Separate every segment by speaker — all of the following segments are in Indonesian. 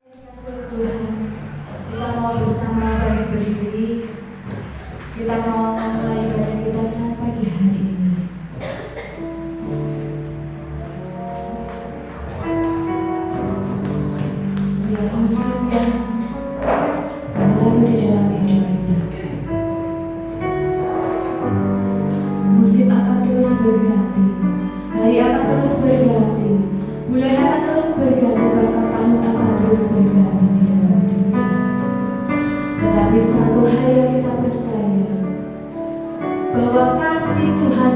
Speaker 1: Kasih Tuhan, kita mau bersama balik berdiri. Kita mau mulai ibadah kita saat pagi hari ini. Setiap musim yang berlalu di dalam hidup kita, musim akan terus berganti, hari akan terus berganti, bulan akan terus berganti, bahkan tahun akan terus berganti di dalam dunia. Tetapi satu hal yang kita percaya, bahwa kasih Tuhan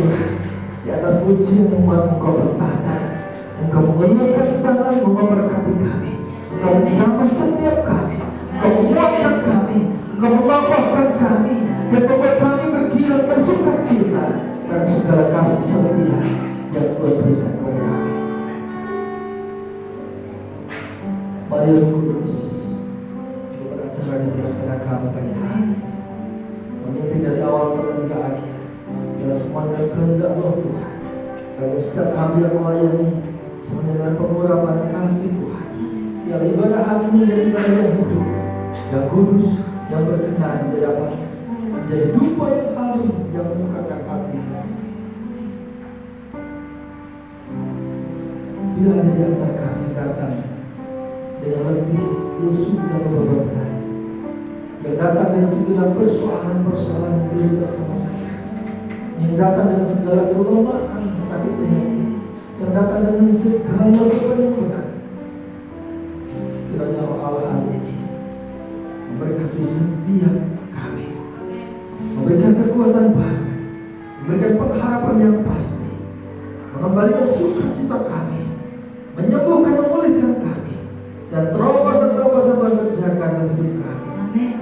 Speaker 2: Tuhan. Di atas pujian umat Engkau bertata, Engkau mengulurkan tangan-Mu memberkati kami, Engkau menjamah setiap kami, Engkau menguatkan kami, Engkau melapangkan kami, dan membuat kami bergilir bersuka cita dan segala kasih setia yang Tuhan berikan kepada kami. Mari Roh Kudus juga beracara di tengah-tengah kami pagi hari, memimpin dari awal hingga akhir. Biarlah semuanya kehendak Roh Tuhan, agar setiap kami yang melayani semuanya dengan pengurapan kasih Tuhan. Biarlah ibadah kami menjadi ibadah yang hidup, yang kudus, yang berkenan di hadapan, menjadi dupa yang harum yang menyukakan hati. Bila ada di antara kami datang dengan letih, lesu dan beban, yang datang dengan segala persoalan-persoalan yang belum terselesaikan, yang datang dengan segala kelemahan, sakit penyakit, yang datang dengan segala kepenuhan, kiranya Roh Allah hari ini memberkati setiap kami, memberikan kekuatan baru, memberikan pengharapan yang pasti, mengembalikan sukacita kami, menyembuhkan, memulihkan kami, dan terobosan-terobosan mengerjakan dalam hidup kami.
Speaker 1: Amin.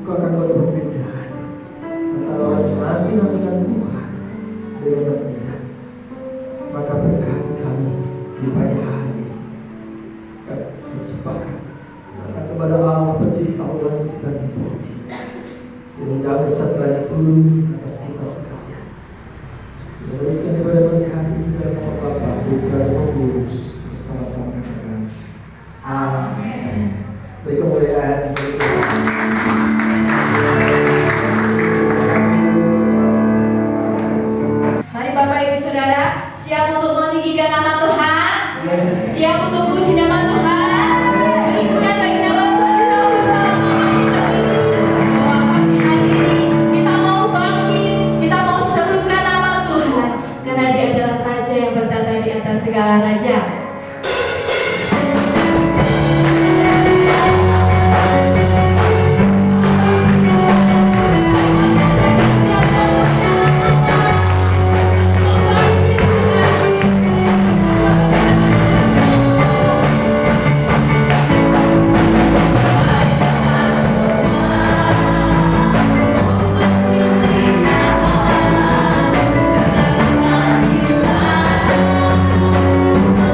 Speaker 2: Kau akan buat perbedaan antara orang yang nanti-nantikan Tuhan dengan yang tidak. Maka berkati kami di pagi hari ini. Kami bersepakat kepada Allah pencipta langit dan bumi, dengan damai sejahtera turun atas kita sekalian. Tuliskan kepada pagi hari ini dalam nama Bapa, Putra dan Roh Kudus bersama-sama kami. Amin. Beri kemuliaan.
Speaker 1: Mari Bapak Ibu Saudara, siap untuk meninggikan nama Tuhan? Siap untuk memuji nama Tuhan? Berikan bagi nama Tuhan, kita mau bersama menyanyikan ini. Bahwa pagi hari ini kita mau bangkit, kita mau serukan nama Tuhan, karena Dia adalah Raja yang bertata di atas segala raja.
Speaker 3: Kita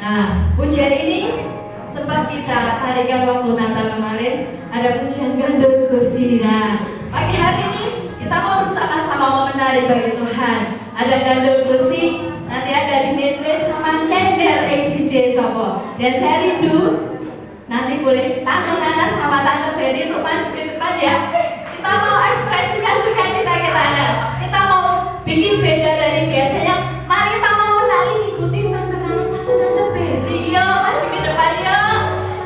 Speaker 1: Nah, pujian ini sempat kita tarikan waktu Natal kemarin. Ada pujian Gandul Gusti. Nah, pagi hari ini kita mau bersama-sama mau menari bagi Tuhan. Ada Gandul Gusti, nanti ada Dimitri sama Nyender Eksisi Sopo. Dan saya rindu nanti boleh Tante Nana sama Tante Ferry untuk maju ke depan ya. Kita mau ekspresikan suka kita. Kita mau bikin beda dari biasanya. Mari kita mau menari ikutin Tante Nana sama Tante Ferry. Yo, maju ke depan yo.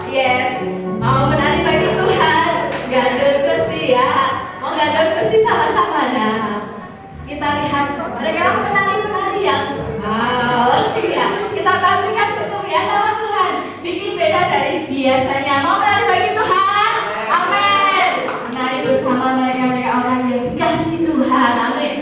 Speaker 1: Yes, mau menari bagi Tuhan. Gandul Gusti ya. Mau Gandul Gusti sama-sama nah. Kita lihat mereka penari-penari yang wow. Ya, kita tampilkan kemuliaan nama Tuhan. Bikin beda dari biasanya. Mau menari bagi Tuhan. Amin. Menari bersama mereka orang yang dikasih Tuhan. Amin.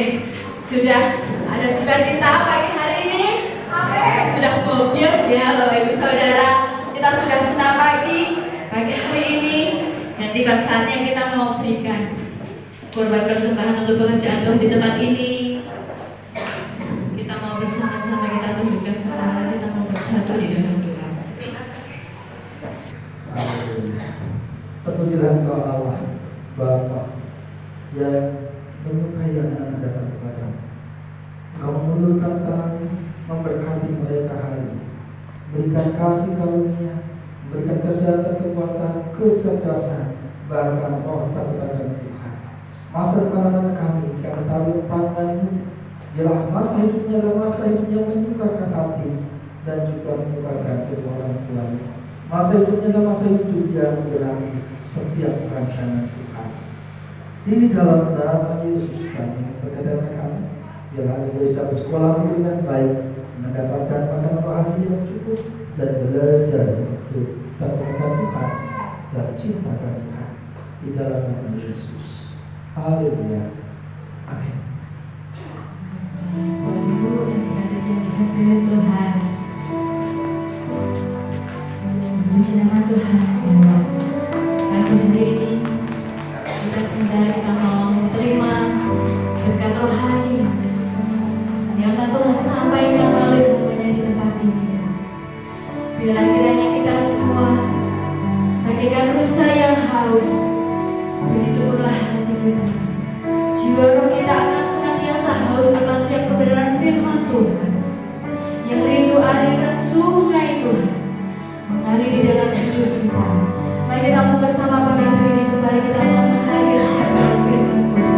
Speaker 1: Amin. Sudah ada sukacita pagi hari ini? Sudah kopios ya Bapak Ibu Saudara. Kita sudah senang pagi hari ini. Dan tiba saatnya kita mau berikan korban persembahan untuk pekerjaan Tuhan di tempat ini. Kita mau bersama-sama kita tundukkan kepala, kita mau bersatu di dalam doa.
Speaker 2: Terpujilah Engkau Allah Bapa yang menyukai anak-anak datang kepadamu. Engkau mengulurkan tangan memberkati mereka hari ini, berikan kasih karunia, berikan kesehatan, kekuatan, kecerdasan, bahkan roh takut akan Tuhan. Masa depan anak-anak kami taruh tangan-Mu. Ialah masa hidupnya adalah masa hidup yang menyukakan hati dan juga menyukakan kedua orang tuanya. Masa hidupnya adalah masa hidup yang menggenapi setiap rancangan Tuhan. Di dalam nama Yesus kami berkata kami, biarlah bisa bersekolah dengan baik, mendapatkan makanan rohani yang cukup dan belajar untuk takwatan Tuhan dan cintakan Tuhan. Di dalam nama Yesus. Haleluya. Amin.
Speaker 1: Bapak Ibu dan adik-adik yang dikasihi Tuhan, puji nama Tuhan. Pagi hari ini kita sebentar kita mau menerima berkat rohani yang akan Tuhan sampaikan melalui hamba-Nya di tempat ini. Biarlah kiranya kita semua bagaikan rusa yang haus, begitu pula hati kita, jiwa roh kita akan senantiasa haus akan setiap kebenaran firman Tuhan, yang rindu aliran sungai Tuhan mengalir di dalam hidup kita. Mari kita mau bersama Bapak Ibu ini kembali kita mau menghargai setiap kebenaran firman Tuhan.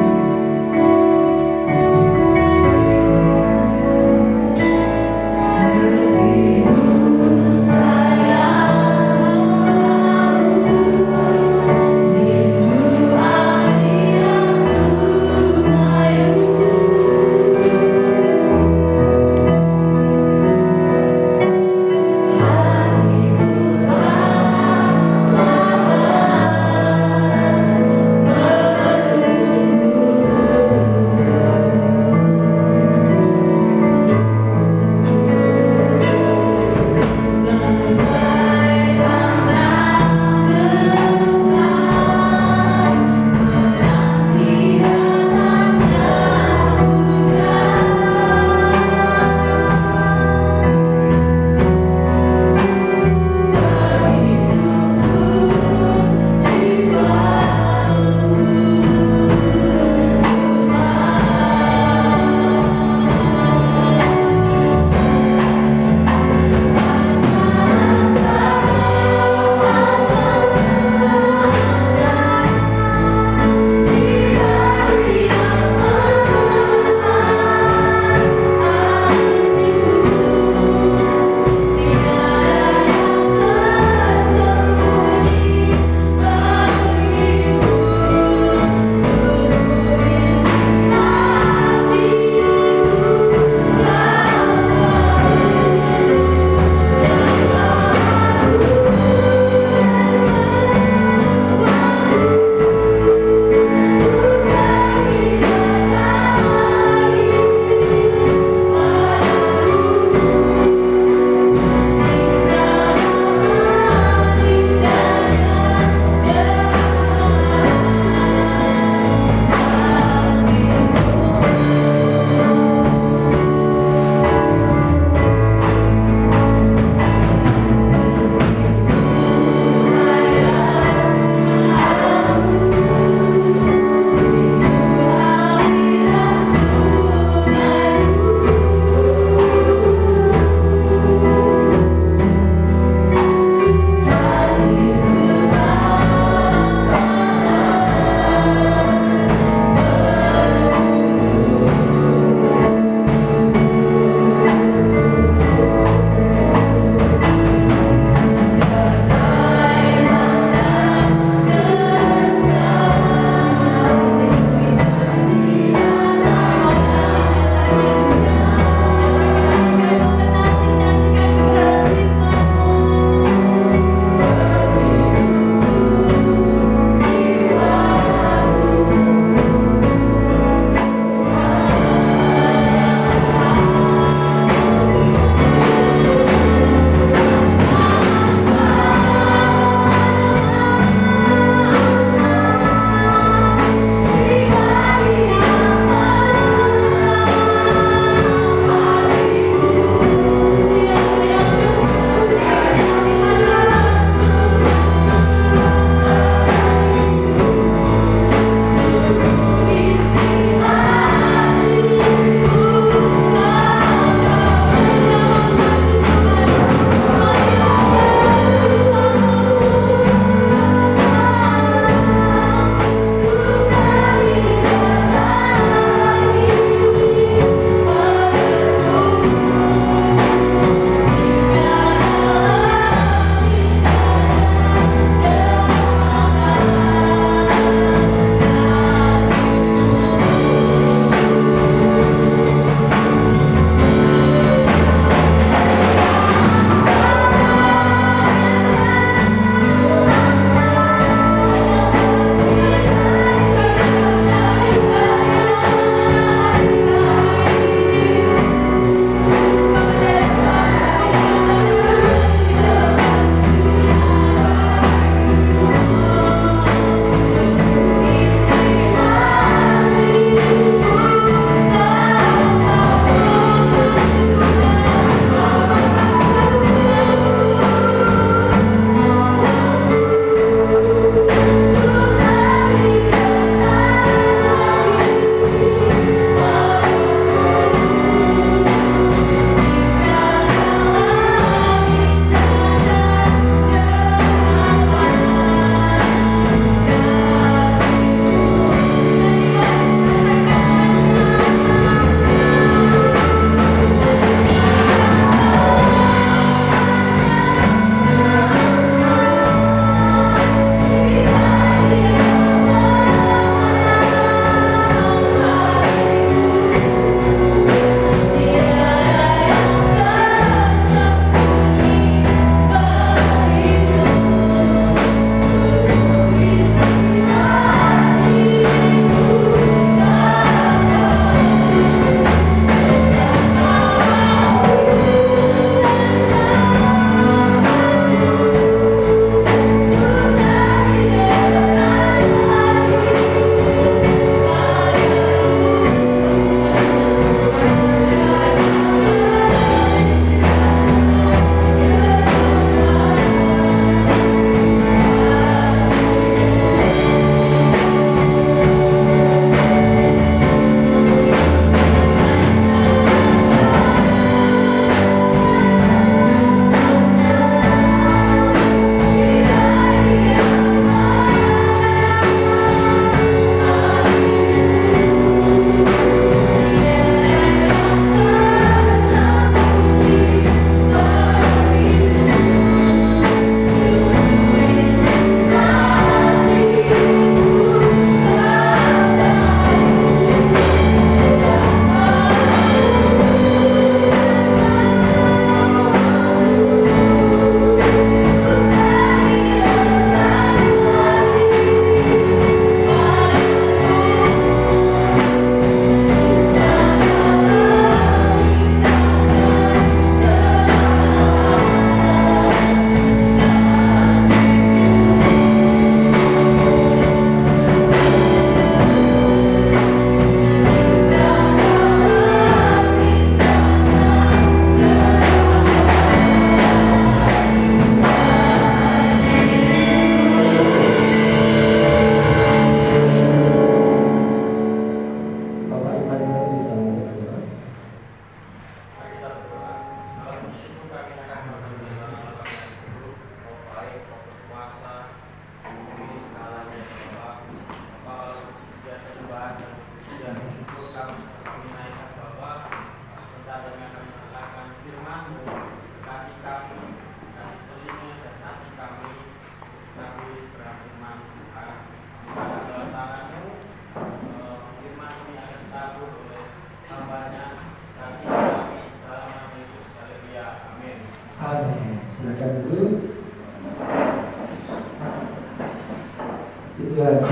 Speaker 1: Rindu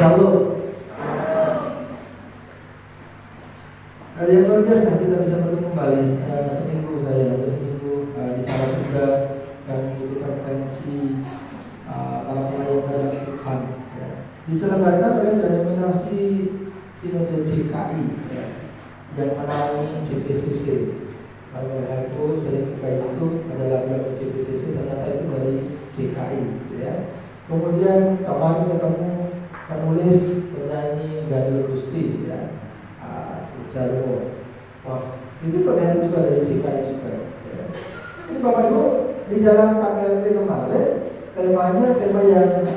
Speaker 2: Shalom. Hari yang luar biasa kita bisa bertemu kembali. Seminggu saya berseminggu di sana juga yang mengikuti konferensi para pelayan dalam Tuhan. Ya. Diselenggarakan oleh denominasi Sinode JKI ya, yang menaungi JPCC. Kalau itu saya buka itu ada lagu JPCC, ternyata itu dari JKI. Ya. Kemudian kemarin ketemu penulis penyanyi Gandul Gusti ya, Jarwo. Wah, itu ternyata juga dari JKI juga ya. Ini Bapak Ibu, di dalam KPLT kemarin temanya tema yang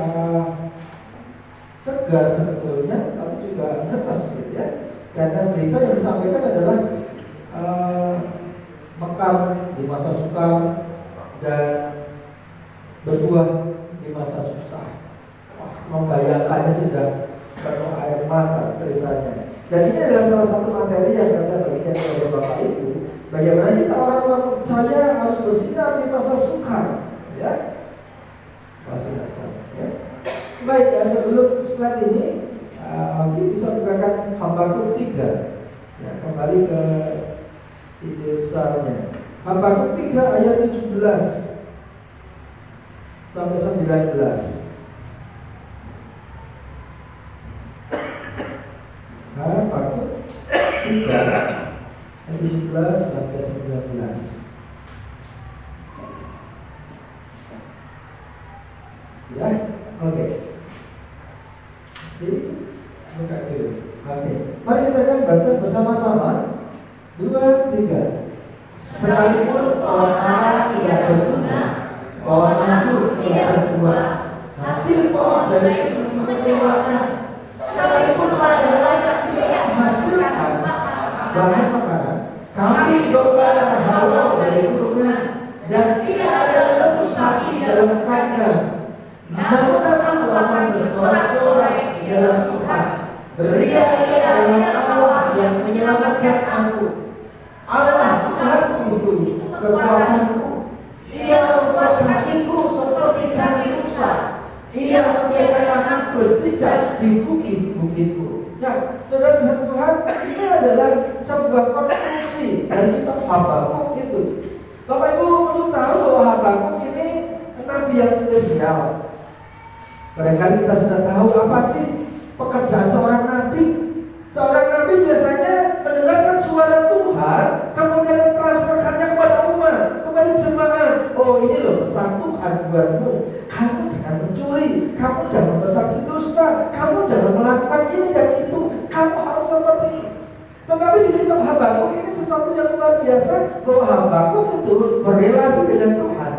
Speaker 2: segar sebetulnya, tapi juga ngetes gitu ya. Karena berita yang disampaikan adalah mekar di masa sukar dan berbuah di masa susah. Wah, membayangkannya sudah penuh air mata ceritanya. Dan ini adalah salah satu materi yang akan saya bagikan kepada Bapak Ibu. Bagaimana kita orang-orang percaya harus bersinar di masa sukar, ya. Masa dasar, ya. Baik, ya, sebelum slide ini, mungkin bisa bukakan Habakuk 3. Ya, kembali ke ide besarnya. Habakuk 3 ayat 17 sampai 19. Habakuk 3 ayat 17 sampai 19. Ya, oke. Jadi, buka dulu. Oke. Mari kita akan baca bersama-sama. 2, 3. Sekalipun pohon ara tidak berguna, pohon anggur tidak berbuah, hasil pohon zaitun mengecewakan. Sekalipun ladang-ladang tidak menghasilkan bahan makanan, kami berbalah halau dari kurungan, dan tidak ada lembu sapi dalam kandang. Namun kamu akan bersorak-sorai di dalam Tuhan, beria-ria dalam Allah yang menyelamatkan aku. Allah Tuhanku itu kekuatanku. Ia membuat kakiku seperti kaki rusa. Ia membiarkan aku berjejak di bukit-bukitku. Ya, saudara Tuhan, ini adalah sebuah konstruksi dari kitab Habakuk itu. Bapak Ibu perlu tahu bahwa Habakuk ini nabi yang spesial. Barangkali kita sudah tahu apa sih pekerjaan seorang nabi. Seorang nabi biasanya mendengarkan suara Tuhan, kemudian mentransferkannya kepada umat, kepada jemaat. Oh, ini loh pesan Tuhan buatmu. Kamu jangan mencuri, kamu jangan bersaksi dusta, kamu jangan melakukan ini dan itu. Kamu harus seperti ini. Tetapi di kitab Habakuk ini sesuatu yang luar biasa, bahwa Habakuk itu berrelasi dengan Tuhan.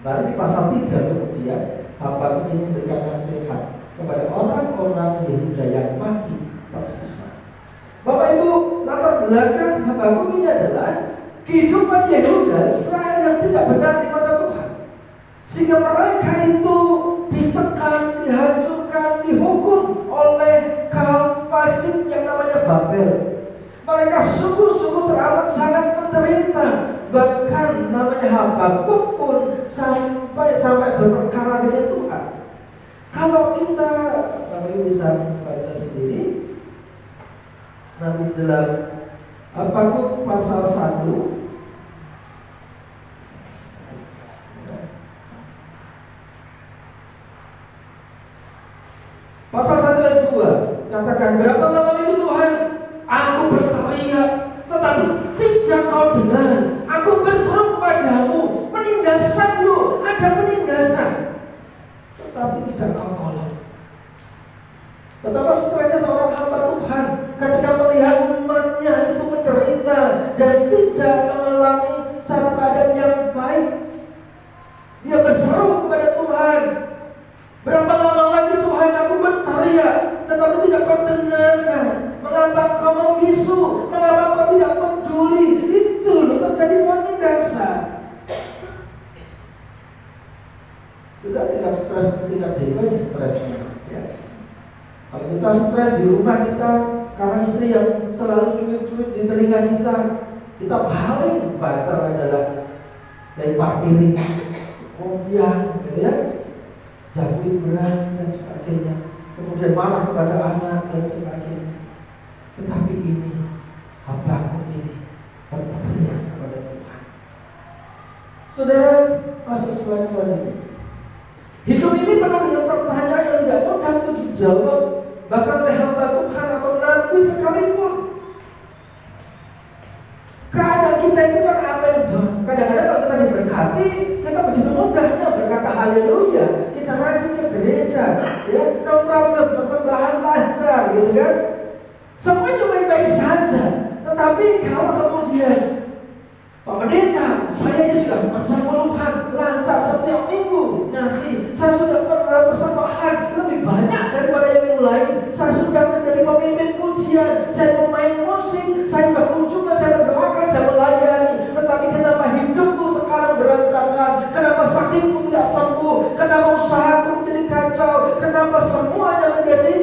Speaker 2: Baru di pasal 3 kemudian Habakuk ini memberikan nasihat kepada orang-orang Yehuda yang masih tersisa. Bapak Ibu, latar belakang Habakuk ini adalah kehidupan Yehuda Israel yang tidak benar di mata Tuhan, sehingga mereka itu ditekan, dihancurkan, dihukum oleh kaum fasik yang namanya Babel. Mereka sungguh-sungguh teramat sangat menderita. Bahkan namanya Habakuk pun sampai berperkara dengan Tuhan. Kalau kita, Bapak Ibu bisa baca sendiri nanti dalam Habakuk pasal 1. Pasal 1 ayat 2 katakan, berapa lama itu Tuhan aku berteriak, tetapi tidak kau dengar. Aku berseru kepadamu, penindasanmu, ada penindasan, tetapi tidak kau tolong. Betapa stresnya seorang hamba Tuhan ketika melihat umatnya itu menderita dan tidak mengalami satu keadaan yang baik. Dia berseru kepada Tuhan, berapa lama lagi Tuhan aku berteriak, tetapi tidak kau dengarkan. Mengapa kau membisu? Mengapa kau tidak peduli? Itu loh terjadi penindasan. Sudah tingkat stres, tingkat dewa ini stresnya ya. Kalau kita stres di rumah kita karena istri yang selalu cuit-cuit di telinga kita paling banter adalah lempar piring, kompiang, gitu ya. jatuh berat dan sebagainya, kemudian marah kepada anak dan sebagainya. Tetapi ini Habakuk ini berteriak kepada Tuhan. Saudara, masuk slide selanjutnya. Hidup ini penuh dengan pertanyaan yang tidak mudah untuk dijawab, bahkan oleh hamba Tuhan atau nabi sekalipun. Keadaan kita itu kan up and down. Kadang-kadang kalau kita diberkati, kita begitu mudahnya berkata haleluya. Kita rajin ke gereja, ya, no problem, persembahan lancar, gitu kan. Semuanya baik-baik saja. Tetapi kalau kemudian Pak Pendeta, saya ini sudah persepuluhan lancar setiap minggu ngasih. Saya sudah persembahan lebih banyak daripada yang lain. Saya sudah menjadi pemimpin pujian. Saya pemain musik. Saya berkunjung, saya berdoakan, saya melayani. Tetapi kenapa hidupku sekarang berantakan? Kenapa sakitku tidak sembuh? Kenapa usahaku menjadi kacau? Kenapa semuanya menjadi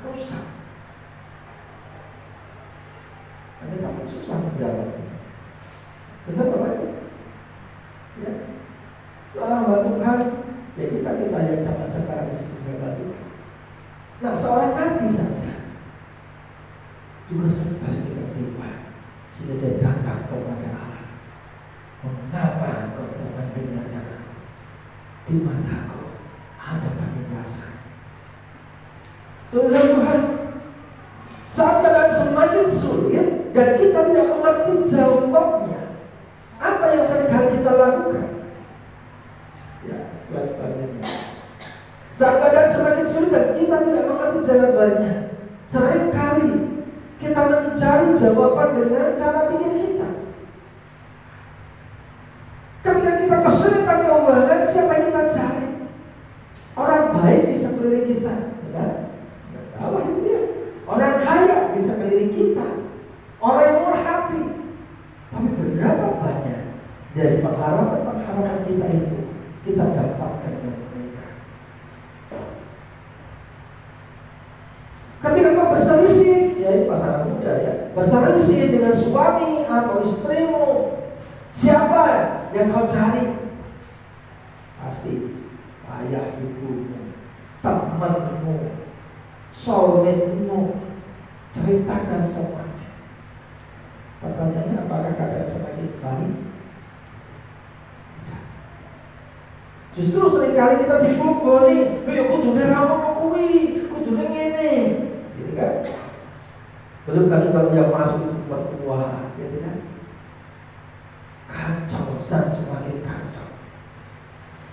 Speaker 2: rusak? Nanti kamu susah menjawab. Betul Bapak? Ya. Seorang hamba Tuhan, ya kita yang zaman sekarang disebut sebagai hamba Tuhan. Nah, seorang nabi saja juga stres dengan Tuhan, sehingga dia datang kepada Allah. Mengapa engkau datang dengan aku? Di mataku ada penindasan. Saudara Tuhan, saat keadaan semakin sulit dan kita tidak mengerti jawabnya, apa yang seringkali kita lakukan? Ya, slide selanjutnya. Saat keadaan semakin sulit dan kita tidak mengerti jawabannya, seringkali kita mencari jawaban dengan cara pikir kita. Ketika kita kesulitan keuangan, siapa yang kita cari? Orang baik di sekeliling kita, benar? Tidak salah itu dia. Orang kaya di sekeliling kita, orang yang murah hati. Tapi berapa banyak dari pengharapan kita itu kita dapatkan dari mereka? Ketika kau berselisih, ya ini pasangan muda ya, berselisih dengan suami atau istrimu, siapa yang kau cari? Pasti ayah ibumu, temanmu, soulmate-mu. Ceritakan semuanya. Pertanyaannya, apakah keadaan semakin baik? Justru seringkali kita dipukuli, kayak kudune ramu kuwi, kudune ngene, gitu kan? Belum lagi kalau yang masuk itu berkuah, gitu kan? Kacau, dan semakin kacau.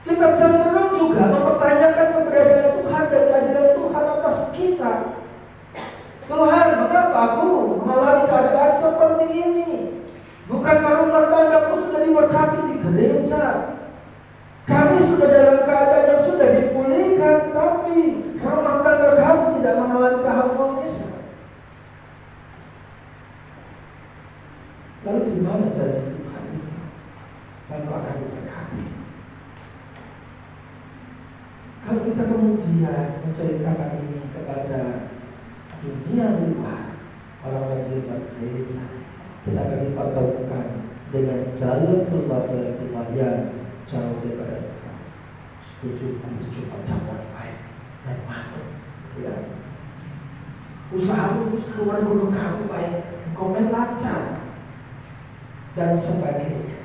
Speaker 2: Kita cenderung juga mempertanyakan keberadaan Tuhan dan keadilan Tuhan atas kita. Tuhan, mengapa aku mengalami keadaan seperti ini? Bukankah rumah tanggaku sudah diberkati di gereja? Kami sudah dalam keadaan yang sudah dipulihkan, tapi rumah tangga kami tidak mengalami keharmonisan. Lalu di mana janji Tuhan itu? Lalu akan diberkati. Kalau kita kemudian menceritakan ini kepada dunia luar, orang-orang di luar gereja, kita akan dipertemukan dengan jalan keluar yang jauh daripada tujuh percakapan baik dan makhluk, ya. Usahamu keluar gunung kamu baik, komen lancar dan sebagainya.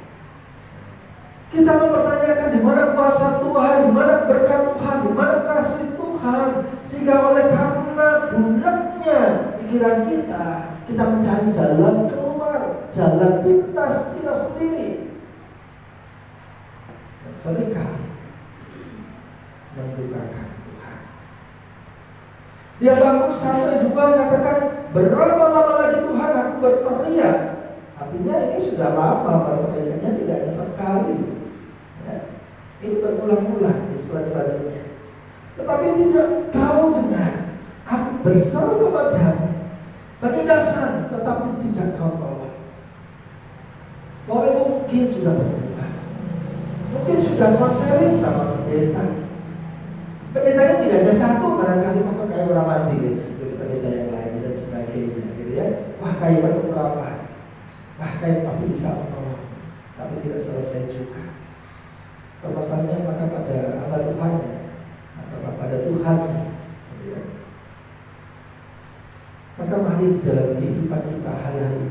Speaker 2: Kita mempertanyakan di mana kuasa Tuhan, di mana berkat Tuhan, di mana kasih Tuhan, sehingga oleh karena bulatnya pikiran kita mencari jalan keluar, jalan pintas kita sendiri. Seringkali mendukakan Tuhan. Di Habakuk 1:2 katakan, berapa lama lagi Tuhan aku berteriak? Artinya ini sudah lama berteriaknya, tidak ada sekali. Ya. Ini berulang-ulang di slide selanjutnya. Tetapi tidak kau dengar, aku berseru kepadamu, penindasan, tetapi tidak kau tolak. Bahwa mungkin sudah berubah, mungkin sudah konseling sama pendeta. Pendetanya tidak ada satu, barangkali maka kayak orang mandi, jadi pendeta yang lain dan sebagainya, gitu ya. Wah kayak berapa? Wah kayak pasti bisa menolong, tapi tidak selesai juga. permasalahannya apakah pada hamba Tuhan atau pada Tuhan. Maka mari di dalam kehidupan kita hari-hari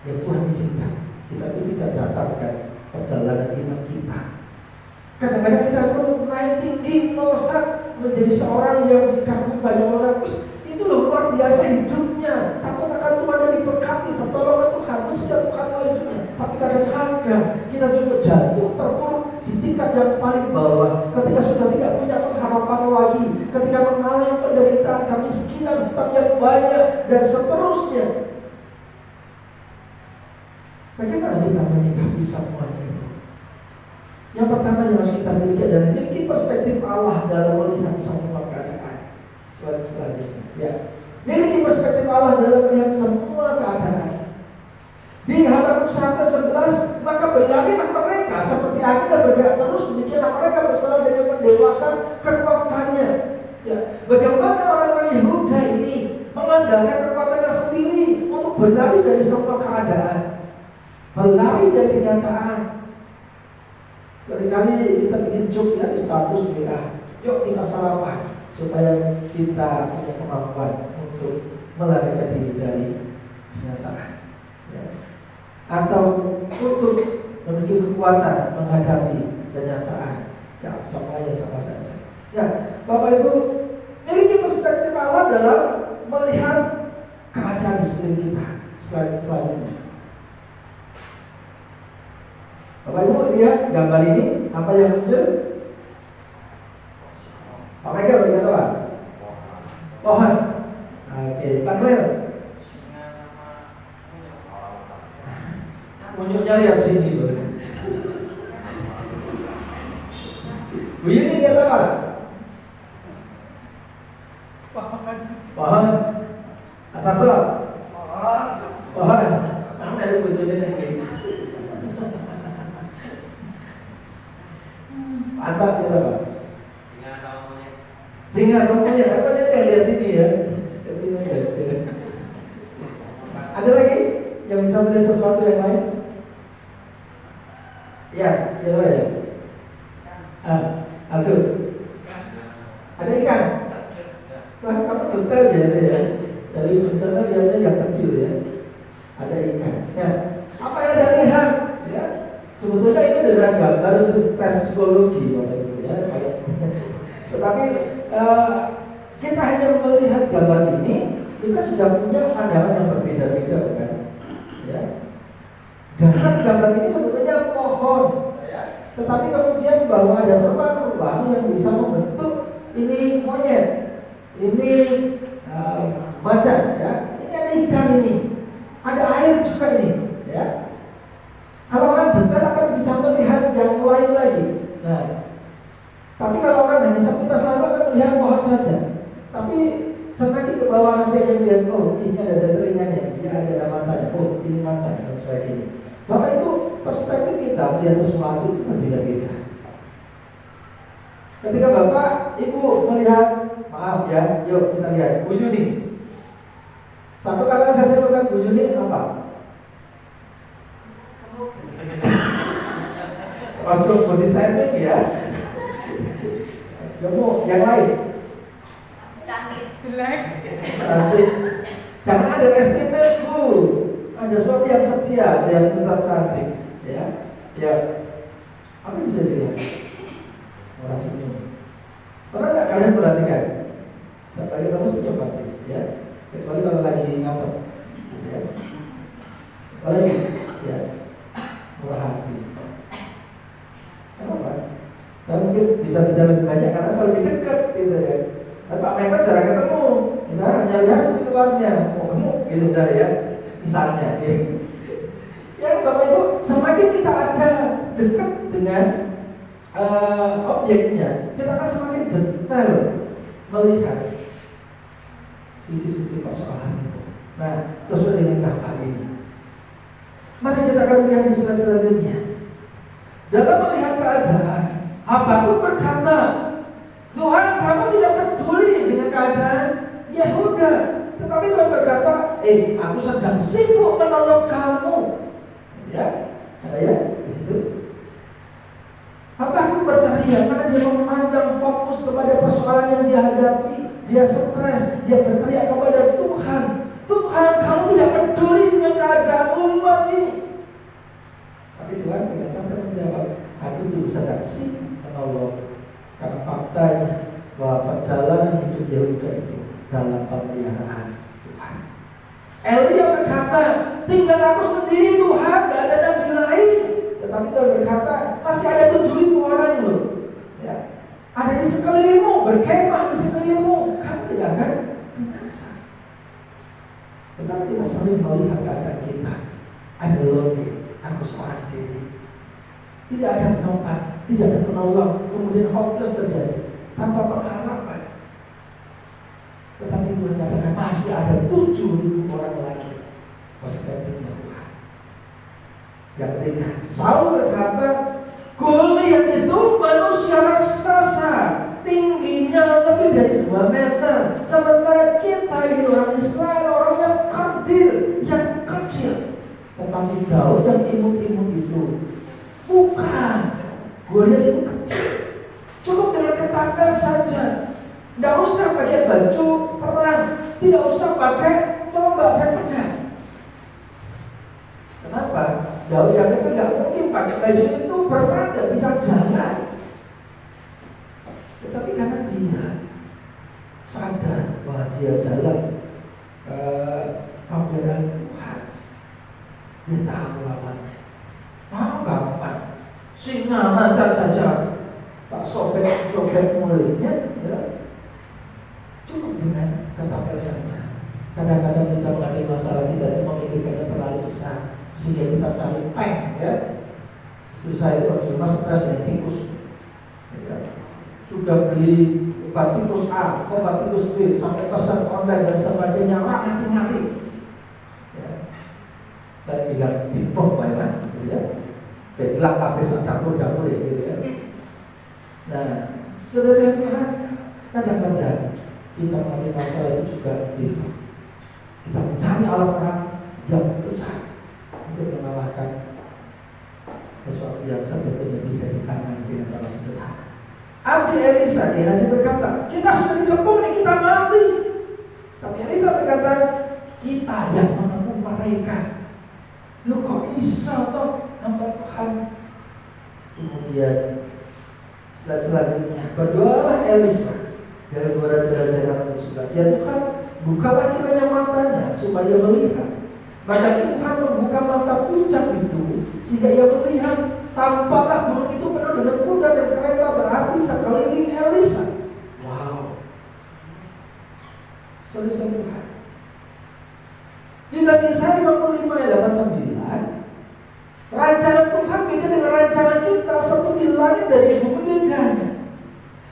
Speaker 2: yang Tuhan izinkan, kita itu tidak dapatkan perjalanan iman kita. Kadang-kadang kita tuh naik tinggi, melesat menjadi seorang yang dikagumi banyak orang. Terus itu loh luar biasa hidupnya, takut akan Tuhan dan diberkati, pertolongan Tuhan, mujizat Tuhan dalam hidupnya. Tapi kadang-kadang kita juga jatuh terpuruk di tingkat yang paling bawah, ketika sudah tidak punya pengharapan lagi, ketika mengalami penderitaan, kemiskinan, hutang yang banyak, dan seterusnya. Bagaimana kita menyikapi semuanya itu? Yang pertama yang harus kita miliki adalah memiliki perspektif Allah dalam melihat semua keadaan. Selanjutnya, ya, miliki perspektif Allah dalam melihat semua keadaan. Di Habakuk 1:11, maka berlarilah mereka seperti angin dan bergerak terus, demikianlah mereka berserah dengan mendewakan kekuatannya. Ya, bagaimana orang-orang Yehuda ini mengandalkan kekuatannya sendiri untuk berlari dari semua keadaan, berlari dari kenyataan. Seringkali kita ingin joke ya di status WA, yuk kita sarapan supaya kita punya kemampuan untuk melarikan diri dari kenyataan, ya. Atau untuk memiliki kekuatan menghadapi kenyataan. Ya, semuanya sama saja. Ya, Bapak Ibu, miliki perspektif Allah dalam melihat keadaan di sekeliling kita. Selanjutnya, Bapak Ibu lihat gambar ini, apa yang muncul? Pak Michael lihat apa? Pohon. Oke, Pak Noel. Munyuknya lihat sini loh. Bu Yuni lihat apa? Pohon. Asal pohon. Kamu ada bojone nek iki. Mantap lihat apa? Singa sama monyet. Apa dia yang lihat sini ya? Lihat sini aja. Ada lagi yang bisa melihat sesuatu yang lain? Ya, ya, ya. Aduh. Ada ikan. Wah, kamu detail ya. Dari ujung sana lihatnya yang kecil ya. Ada ikan. Ya, apa yang Anda lihat? Ya, sebetulnya ini adalah gambar untuk tes psikologi, Bapak Ibu ya. Tetapi kita hanya melihat gambar ini, kita sudah punya pandangan yang berbeda-beda, kan? Ya. Dasar gambar ini sebetulnya pohon, ya. Tetapi kemudian bahwa ada perubahan yang bisa membentuk ini monyet, ini macan, ya. Ini ada ikan ini, ada air juga ini, ya. Kalau orang detail akan bisa melihat yang lain lagi. Nah, tapi kalau orang hanya sepintas lalu akan melihat pohon saja. Tapi semakin ke bawah nanti akan lihat, oh ini ada telinganya, ini ada matanya, oh ini macan dan sebagainya. Bapak Ibu, perspektif kita melihat sesuatu itu berbeda-beda. Ketika Bapak Ibu melihat, maaf ya, yuk kita lihat Bu Yuni. Satu kata saja tentang Bu Yuni apa? Ojo body shaming ya. Kamu yang lain?
Speaker 1: Cantik.
Speaker 3: Jelek.
Speaker 2: Cantik. Jangan ada estimate Bu. Ada suami yang setia, yang tetap cantik, ya. Ya. Apa yang bisa dilihat? Orang senyum. Pernah nggak kalian perhatikan? Setiap kali kamu senyum pasti, ya. Kecuali kalau lagi ngambek, ya. Apalagi, ya. Murah hati. Kenapa? Saya mungkin bisa bicara lebih banyak karena saya lebih dekat, gitu ya. Dan Pak Michael jarang ketemu. Kita hanya lihat sisi luarnya. Oh gemuk, gitu misalnya ya. Misalnya, ya Bapak Ibu, semakin kita ada dekat dengan objeknya, kita akan semakin detail melihat sisi-sisi persoalan itu. Nah, sesuai dengan gambar ini. Mari kita akan melihat di slide selanjutnya. Dalam melihat keadaan, Habakuk berkata, Tuhan, kamu tidak peduli dengan keadaan Yehuda. Tetapi Tuhan berkata, aku sedang sibuk menolong kamu. Ya, ada ya di situ. berteriak karena dia memandang fokus kepada persoalan yang dia hadapi. Dia stres, dia berteriak kepada Tuhan. Tuhan, kamu tidak peduli dengan keadaan umat ini. Tapi Tuhan tidak sampai menjawab, aku belum sedang sibuk menolong. Karena faktanya bahwa perjalanan hidup Yehuda itu dalam pemeliharaan Tuhan. Elia berkata, tinggal aku sendiri Tuhan, tidak ada nabi lain. Tetapi Tuhan berkata, masih ada 7.000 orang loh, ya, ada di sekelilingmu, berkemah di sekelilingmu, kamu tidak akan binasa. Tetapi kita sering melihat keadaan kita, ada lonely, aku seorang diri, tidak ada penopang, tidak ada penolong, kemudian hopeless terjadi tanpa pengharapan. Tetapi Tuhan katakan masih ada 7.000 orang lagi perspektifnya Tuhan. Yang ketiga, Saul berkata, Goliat itu manusia raksasa, tingginya lebih dari 2 meter. Sementara kita ini orang Israel, orang yang kerdil, yang kecil. Tetapi Daud yang imut-imut itu bukan. Goliat itu kecil, cukup dengan ketapel saja. Tidak usah pakai baju perang, tidak usah pakai tombak dan pedang. Kenapa? Daud yang kecil tidak mungkin pakai baju itu perang, tidak bisa jalan. Tetapi karena dia sadar bahwa dia dalam panggilan Tuhan, dia tahu lawannya. Mau gampang, singa lancar saja, tak sobek mulutnya, ya. Cukup dengan ketapel saja. Kadang-kadang kita menghadapi masalah kita itu memikirkannya terlalu besar, sehingga kita cari tank, ya. Istri saya itu harus stres dengan tikus, ya. Sudah beli obat tikus A, obat tikus B, sampai pesan online dan sebagainya, mati-mati. Ya. Saya bilang bipok Pak Iman, gitu ya. Bilang habis dapur-dapur gitu ya. Nah, sudah saya bilang, kadang-kadang kita mengalami masalah itu juga gitu. Kita mencari alat perang yang besar untuk mengalahkan sesuatu yang sebetulnya bisa ditangani dengan cara sederhana. Abdi Elisa Gehazi berkata, kita sudah dikepung nih, kita mati. Tapi Elisa berkata, kita yang menghapus mereka. Lu kok bisa toh hamba Tuhan? Kemudian selanjutnya berdoalah Elisa dari Raja-Raja 17. Ya Tuhan, bukalah kiranya matanya supaya melihat. Maka Tuhan membuka mata puncak itu sehingga ia melihat. Tampaklah gunung itu penuh dengan kuda dan kereta berapi sekeliling Elisa. Wow. Saudara Tuhan. Di dalam Yesaya 55 ayat 89, rancangan Tuhan beda dengan rancangan kita seperti langit dari ibu mendengarnya.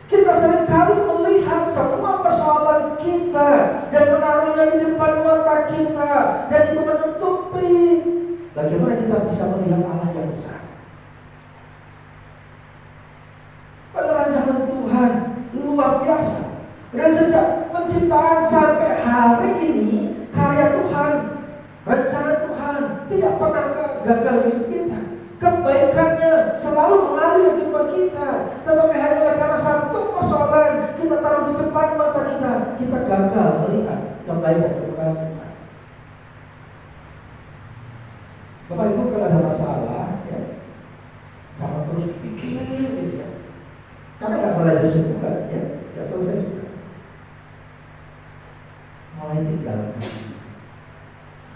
Speaker 2: Kita seringkali melihat semua persoalan kita dan menaruhnya di depan mata kita, dan itu menutupi bagaimana kita bisa melihat Allah yang besar. Pada rancangan Tuhan luar biasa. Dan sejak penciptaan sampai hari ini, karya Tuhan, rancangan Tuhan tidak pernah gagal hidup kita. Kebaikannya selalu mengalir di depan kita. Tetapi hanya karena satu persoalan kita taruh di depan mata kita gagal melihat kebaikan Tuhan. Bapak Ibu, kalau ada masalah, ya, jangan terus pikir gitu ya. Karena nggak selesai juga, ya, nggak selesai juga. Mulai tinggalkan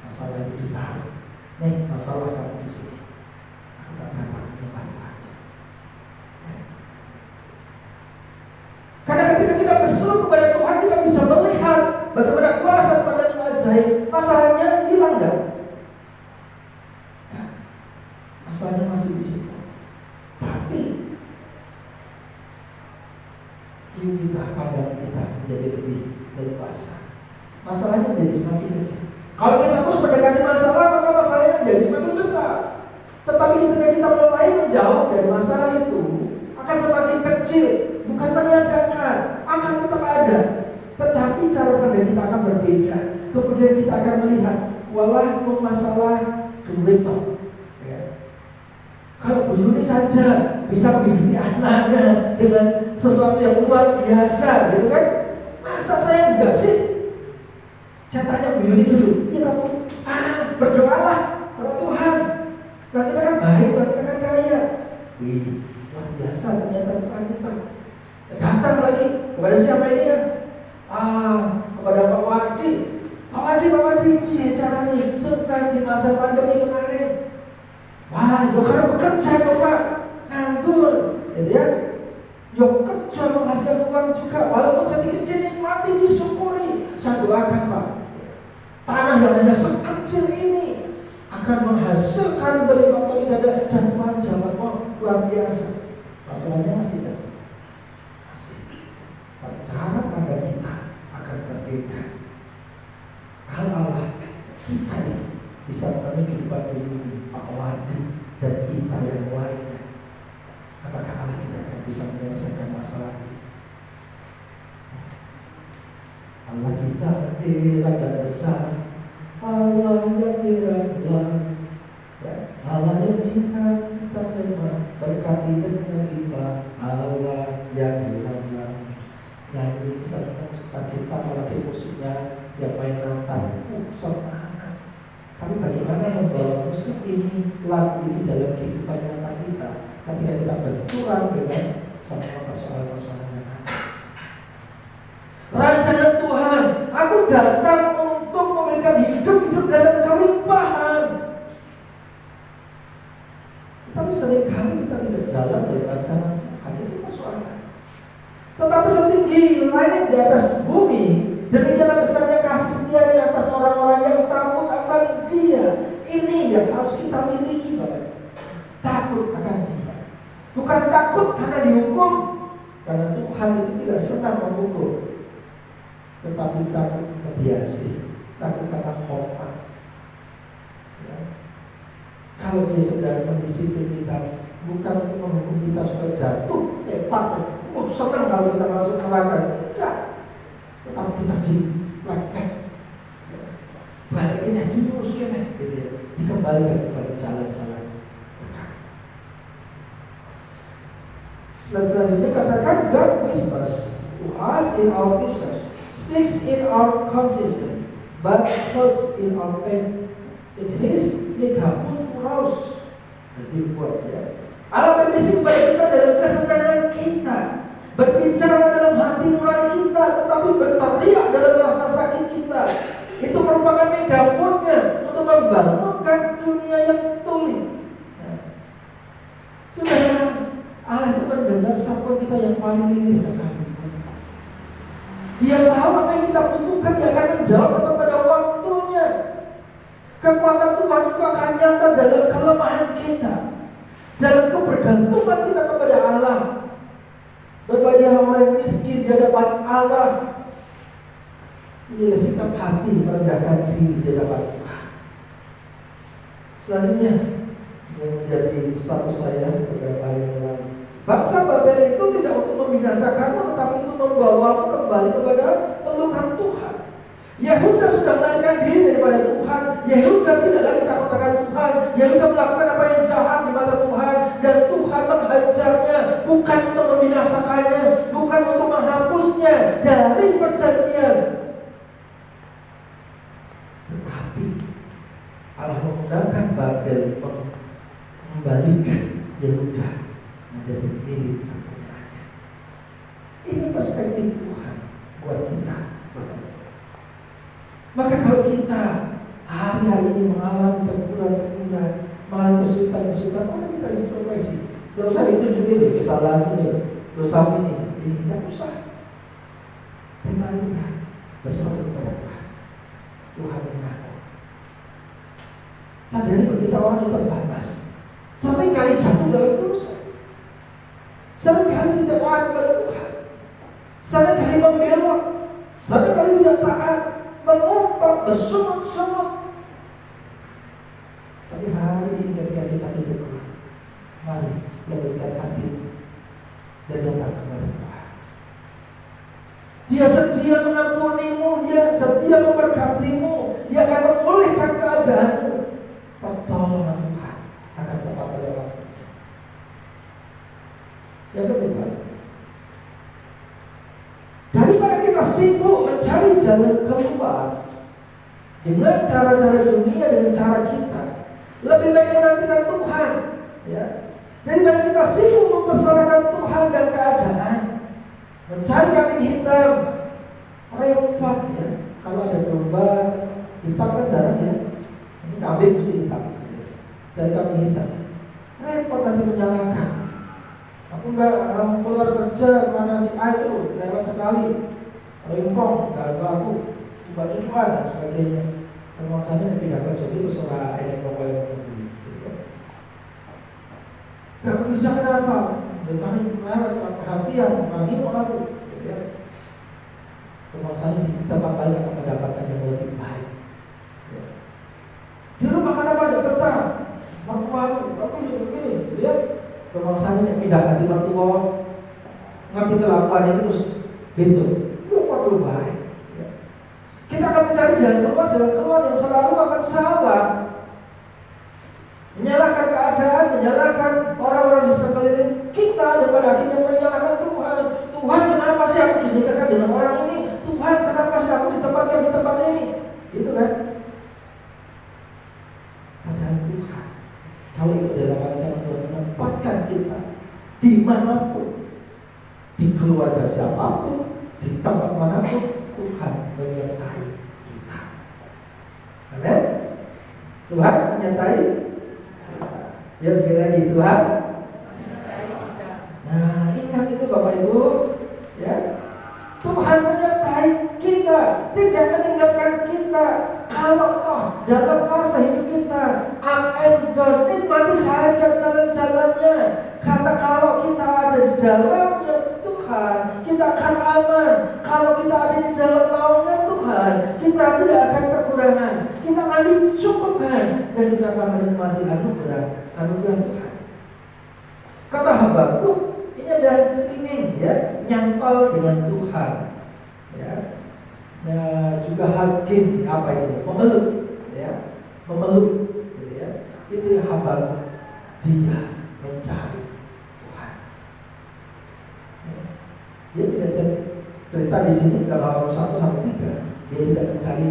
Speaker 2: masalah itu ditaruh. Nih, masalah kamu di sini. Aku nggak dapat menyembuhkan. Karena ketika kita berseru kepada Tuhan, kita bisa melihat bagaimana kuasa Tuhan yang ajaib. Masalahnya hilang nggak? Ya, masalahnya masih di situ. Tapi kita pandang kita menjadi lebih dewasa. Masalahnya menjadi semakin kecil. Kalau kita terus mendekati masalah, maka masalahnya menjadi semakin besar. Tetapi ketika kita mulai menjauh dari masalah itu, akan semakin kecil. Bukan meniadakan, akan tetap ada. Tetapi cara pandang kita akan berbeda. Kemudian kita akan melihat, walau masalah duit toh, ya. Kalau Bu Yuni saja bisa menghidupi anaknya dengan sesuatu yang luar biasa, gitu kan? Masa saya enggak sih? Saya tanya Bu Yuni dulu, berdoalah sama Tuhan. Dan kita kan baik, dan kita kan kaya. Wih, luar biasa ternyata Tuhan kita. Saya datang lagi kepada siapa ini ya? Kepada Pak Wadi. Pak Wadi, iya cara nih survive di masa pandemi kemarin. Wah, yo karena bekerja kok Pak, nganggur, gitu ya. Yo kerja menghasilkan uang juga, walaupun sedikit dinikmati, disyukuri. Saya doakan Pak, tanah yang hanya sekecil ini akan menghasilkan berlipat ganda dan Tuhan jawab, luar biasa. Masalahnya masih ada, masih. Cara pandang kita akan berbeda. Kalau Allah kita itu bisa memenuhi kehidupan ini, Pak Wadi dan kita yang lainnya, apakah Allah tidak akan bisa menyelesaikan masalah ini? Allah kita hilang dan besar, Allah yang hilang, Allah yang cinta kita semua, berkati dengan kita, Allah yang hilang. Nyanyi senang sukacita apalagi musiknya yang main nonton, semangat. Tapi bagaimana membawa musik ini, lagu ini dalam kehidupan nyata kita ketika kita berkurang dengan semua persoalan-persoalan yang ada. Rancangan Tuhan, aku datang untuk memberikan hidup dalam kelimpahan. Tapi seringkali kita tidak jalan dari rancangan Tuhan, itu persoalan. Tetapi setinggi langit di atas bumi, demikianlah besarnya kasih setia di atas orang-orang yang takut akan Dia. Ini yang harus kita miliki, Bapak. Takut akan Dia. Bukan takut karena dihukum, karena Tuhan itu tidak senang menghukum. Tetapi takut kebiasa, takut karena hormat. Ya. Kalau Dia sedang mendisiplin kita, bukan untuk menghukum kita supaya jatuh, patut. Senang kalau kita masuk neraka, tidak. Tetapi kita dipelek, balikin yang diluruskan, gitu ya, dikembalikan kepada jalan-jalan. Selanjutnya katakan God whispers to us in our distress, speaks in our conscience, but shouts in our pain. It is megaphone rouse. Dibuat ya. Allah berbisik kepada kita dalam kesenangan kita, berbicara dalam hati nurani kita, tetapi berteriak dalam rasa sakit kita. Itu merupakan megafonnya untuk membangunkan dunia yang tuli. Saudara, Allah itu mendengar sapaan kita yang paling tinggi sekali. Dia tahu apa yang kita butuhkan, Dia akan menjawab tepat pada waktunya. Kekuatan Tuhan itu akan nyata dalam kelemahan kita, dalam kebergantungan kita kepada Allah. Berbahagia orang miskin di hadapan Allah. Inilah sikap hati merendahkan diri di hadapan Tuhan. Selanjutnya yang menjadi status saya beberapa hari yang lalu, bangsa Babel itu tidak untuk membinasakanmu, tetapi untuk membawamu kembali kepada pelukan Tuhan. Yehuda sudah melarikan diri daripada Tuhan. Yehuda tidak lagi takut akan Tuhan. Yehuda melakukan apa yang jahat di mata Tuhan, dan Tuhan menghajarnya, bukan untuk membinasakannya, bukan untuk menghapusnya dari perjanjian. Tetapi Allah menggunakan Babel membalikan Yehuda menjadi milik kepunyaannya. Ini perspektif Tuhan buat kita. Maka kalau kita hari-hari ini mengalami teguran-teguran, mengalami kesulitan-kesulitan, maka kita introspeksi. Tidak usah ditunjukin kesalahan ini, dosa ini tidak usah. Terima besar kepada Tuhan. Tuhan mengatur. Sadari kita orang yang terbatas, sering kali jatuh dalam dosa, sering kali tidak taat kepada Tuhan, sering kali membelok, sering kali tidak taat, mengumpat, bersungut-sungut. Tapi hari ini ketika kita hidup, mari berikan hati dan datang kepada Tuhan. Dia sedia mengampunimu, Dia sedia memberkatimu, Dia akan memulihkan keadaanmu. Pertolongan Tuhan akan tepat pada waktunya. sibuk mencari jalan keluar dengan cara-cara dunia, dengan cara kita, lebih baik menantikan Tuhan, ya. Daripada kita sibuk mempersalahkan Tuhan dan keadaan, mencari kambing hitam, repot ya. Kalau ada domba hitam kan jarang ya, ini kambing hitam, dari kambing hitam, repot nanti menyalahkan. Aku nggak keluar kerja karena si A itu lewat sekali, rempong, gak aku, cuba-cuban dan sebagainya. Maksudnya yang pindah kerja itu seorang ada pokoknya gitu. Gak kerja kenapa? Dengan lewat perhatian, bagi mau aku. Maksudnya di tempat lain akan mendapatkan yang lebih baik. Di rumah kenapa ada betah? Aku juga begini, lihat. Pemaksanya yang pindah ganti mertua, ngerti kelakuannya terus pintu, perlu baik. Kita akan mencari jalan keluar yang selalu akan salah, menyalahkan keadaan, menyalahkan orang-orang di sekeliling kita, dan pada akhirnya menyalahkan Tuhan. Tuhan, kenapa sih aku dinikahkan dengan orang ini? Tuhan, kenapa sih aku ditempatkan di tempat ini? Gitu kan? Padahal Tuhan, kalau itu adalah rancangan Tuhan menempatkan kita dimanapun, di keluarga siapapun, di tempat manapun, Tuhan menyertai kita. Amin. Tuhan menyertai. Ya sekali lagi, Tuhan menyertai kita. Nah, ingat itu Bapak Ibu, ya. Tuhan menyertai kita, tidak meninggalkan kita. Kalau dalam fase hidup kita up and down, nikmati saja jalan-jalannya. Karena kalau kita ada di dalamnya Tuhan, kita akan aman. Kalau kita ada di dalam naungan Tuhan, kita tidak akan kekurangan. Kita akan dicukupkan dan kita akan menikmati anugerah Tuhan. Kata Habakuk, ini adalah screening, ya, nyantol dengan Tuhan, ya. Nah, juga hakim apa itu? Memeluk, ya, memeluk, gitu ya. Itu yang Habakuk, dia mencari Tuhan. Dia tidak cerita di sini kalau 1-3, dia tidak mencari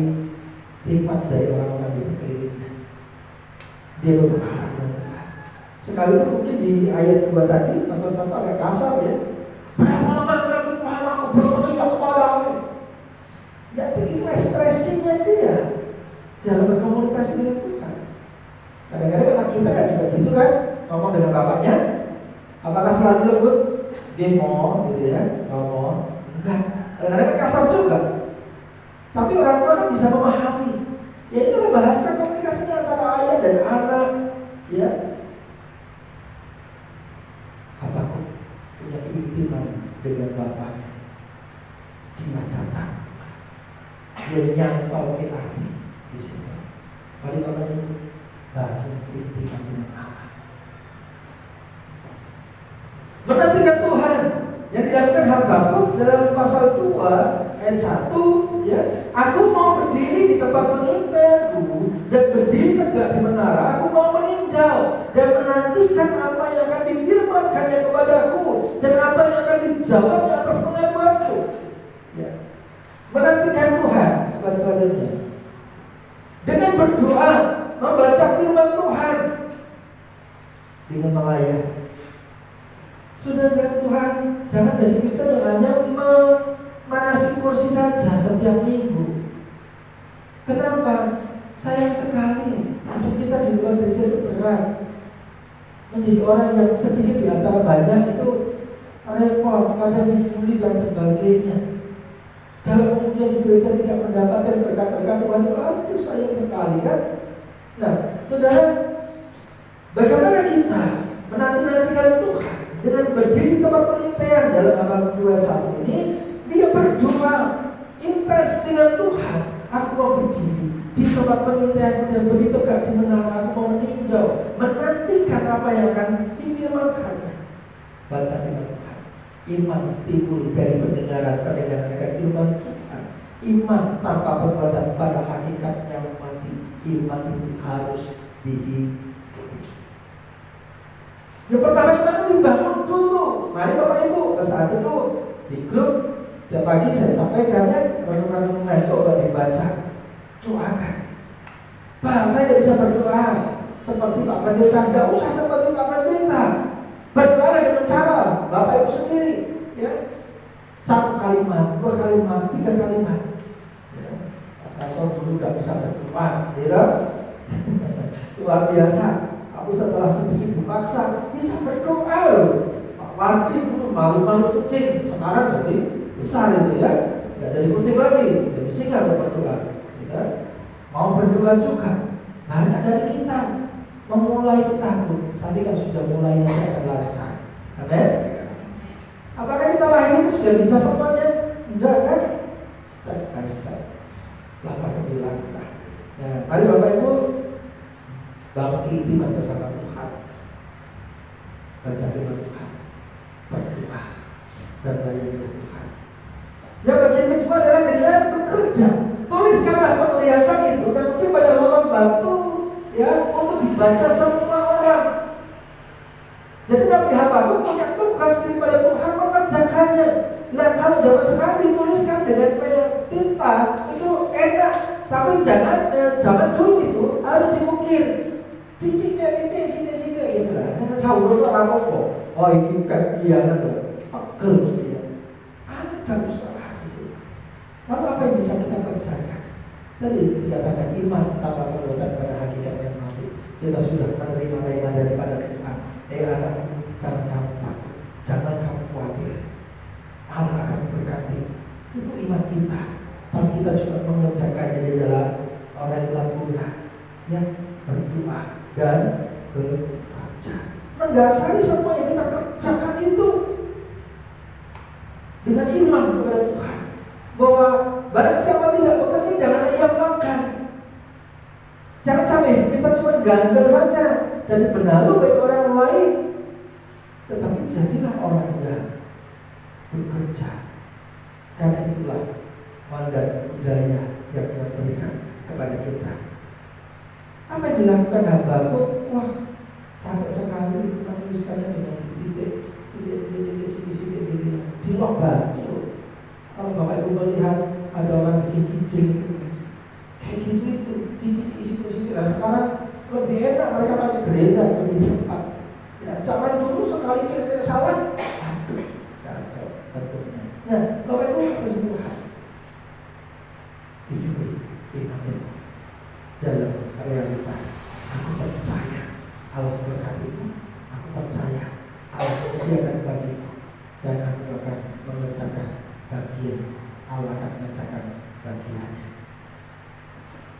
Speaker 2: hikmat dari orang-orang di sekelilingnya. Dia berharap dengan Tuhan. Sekalipun mungkin di ayat 2 tadi pasal 1 agak kasar ya. Berapa lama nanti Tuhan aku berteriak kepadamu? Ya itu ekspresinya dia dalam berkomunikasi dengan Tuhan. Kadang-kadang anak kita kan juga gitu kan, ngomong dengan bapaknya. Apakah selalu lembut? Gemo gitu ya, ngomong. Enggak, kadang-kadang kasar juga. Tapi orang tua kan bisa memahami. Ya itu bahasa komunikasinya antara ayah dan anak, ya. Habakuk punya keintiman dengan bapaknya. Dia datang, dia nyantol ke hati di sini. Mari Bapak Ibu bangun keintiman dengan Allah. Menantikan Tuhan yang dilakukan Habakuk dalam pasal 2 ayat 1, ya. Aku mau berdiri di tempat pengintelku dan berdiri tegak di menara. Aku mau meninjau dan menantikan apa yang akan difirmankannya kepadaku dan apa yang akan dijawabnya atas pengakuanku. Ya. Menantikan Tuhan selanjutnya dengan berdoa, membaca firman Tuhan, dengan melayani. Sudah Tuhan, jangan jadi Kristen yang hanya memanasi kursi saja setiap minggu. Kenapa? Sayang sekali hidup kita di luar gereja itu berat. Menjadi orang yang sedikit di antara banyak itu repot, kadang dibully dan sebagainya. Kalau kemudian di gereja tidak mendapatkan berkat-berkat Tuhan, aduh sayang sekali kan. Nah, saudara, bagaimana kita menanti-nantikan Tuhan dengan berdiri di tempat pengintian dalam Habakuk 2:1 ini? Dia berdoa intens dengan Tuhan. Aku mau berdiri di tempat pengintian dan berdiri tegak di menara. Aku mau meninjau, menantikan apa yang akan difirmankannya. Baca firman Tuhan. Iman timbul dari pendengaran akan firman Tuhan. Iman tanpa perbuatan pada hakikatnya mati. Iman itu harus dihidupi. Yang pertama iman itu dibangun dulu. Mari Bapak Ibu, saat itu di grup Setiap pagi saya sampaikan ya, renungan-renungan coba dibaca, doakan. Bang, saya tidak bisa berdoa seperti Pak Pendeta. Tidak usah seperti Pak Pendeta. Berdoa dengan cara Bapak Ibu sendiri, ya. 1 kalimat, 2 kalimat, 3 kalimat. Ya. Mas Kasor dulu tidak bisa berdoa, gitu. Luar biasa. Tapi setelah sedikit dipaksa, bisa berdoa loh. Pak Wardi dulu malu-malu kucing, sekarang jadi besar itu ya. Tidak jadi kucing lagi, jadi singa berdoa. Ya. Mau berdoa juga. Banyak dari kita memulai takut, tapi kan sudah mulai nanti akan lancar. Amin. Apakah kita lahir itu sudah bisa semuanya? Enggak kan? Step by step, langkah demi langkah. Ya, mari Bapak Ibu bangkit iman bersama Tuhan, baca firman Tuhan, berdoa dan layani Tuhan. Yang bagian kedua adalah dengan bekerja. Tuliskanlah penglihatan itu dan mungkin pada lorong batu, ya, untuk dibaca semua orang. Jadi Nabi Habakuk punya tugas daripada Tuhan mengerjakannya. Nah, kalau zaman sekarang dituliskan dengan tinta itu enak, tapi jangan zaman dulu itu harus diukir. Sini gitu lah. Dengan sahur itu apa-apa. Oh itu kan dia tuh pegel mesti ya. Ada usaha di situ. Lalu apa yang bisa kita kerjakan? Tadi dikatakan iman tanpa perbuatan pada hakikat yang mati. Kita sudah menerima iman daripada Tuhan. Anakku, jangan kamu takut, jangan kamu khawatir. Allah akan memberkati. Itu iman kita. Tapi kita juga mengerjakannya di dalam orang yang murah, yang berdoa dan bekerja. Mendasari semua yang kita kerjakan itu dengan iman kepada Tuhan. Bahwa barang siapa tidak bekerja, janganlah ia makan. Jangan sampai kita cuma ganda saja, jadi benalu bagi orang lain. Tetapi jadilah orang yang bekerja. Karena itulah mandat budaya yang Tuhan berikan kepada kita. Apa yang dilakukan Habakuk? Wah, capek sekali menuliskannya dengan titik di lok batu. Kalau Bapak Ibu melihat ada orang bikin kijing kayak gitu itu titik. Nah sekarang lebih enak mereka pakai gerenda lebih cepat. Ya, zaman dulu sekali kita salah, aduh, kacau tentunya. Nah, Bapak Ibu kesembuhan hidupi iman itu dalam realitas. Aku percaya Allah berkatiku, aku percaya Allah menyediakan bagiku, dan aku akan mengerjakan bagian. Allah akan mengerjakan bagiannya.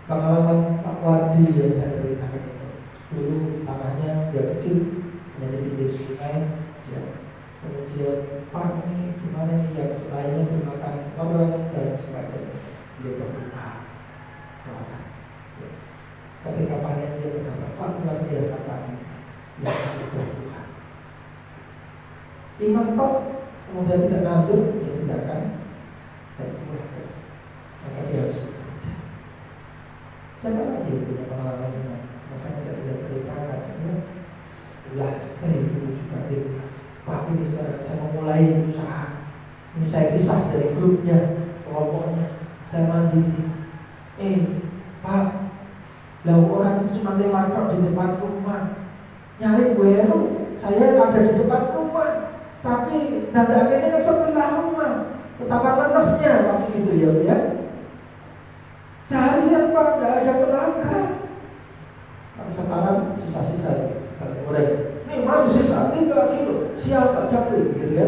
Speaker 2: Pengalaman Pak Wardi yang saya ceritakan itu, dulu tanahnya dia kecil, jadi di sungai, ya. Kemudian Pak ini gimana nih yang selainnya dimakan orang dan sebagainya. Dia berdoa, ya. Ketika panen dia berkata, Pak luar biasa panen, ya aku berdoa. Iman kok kemudian tidak nabung, dia tidak dan keluarga, maka dia harus bekerja. Siapa lagi yang punya pengalaman dengan masa tidak bisa ceritakan? Ya. Ulah stay dulu juga di Pak ini saya memulai usaha. Ini saya pisah dari grupnya, kelompoknya. Saya mandiri. Pak, lalu orang itu cuma lewat di depan rumah, nyari baru. Saya ada di depan rumah, tapi dandangnya ini kan sebelah rumah. Betapa menesnya waktu itu ya. Seharian Pak, tidak ada pelanggan. Tapi sekarang sisa-sisa kalau goreng. Ini masih sisa 3 kilo. Siapa capek gitu ya?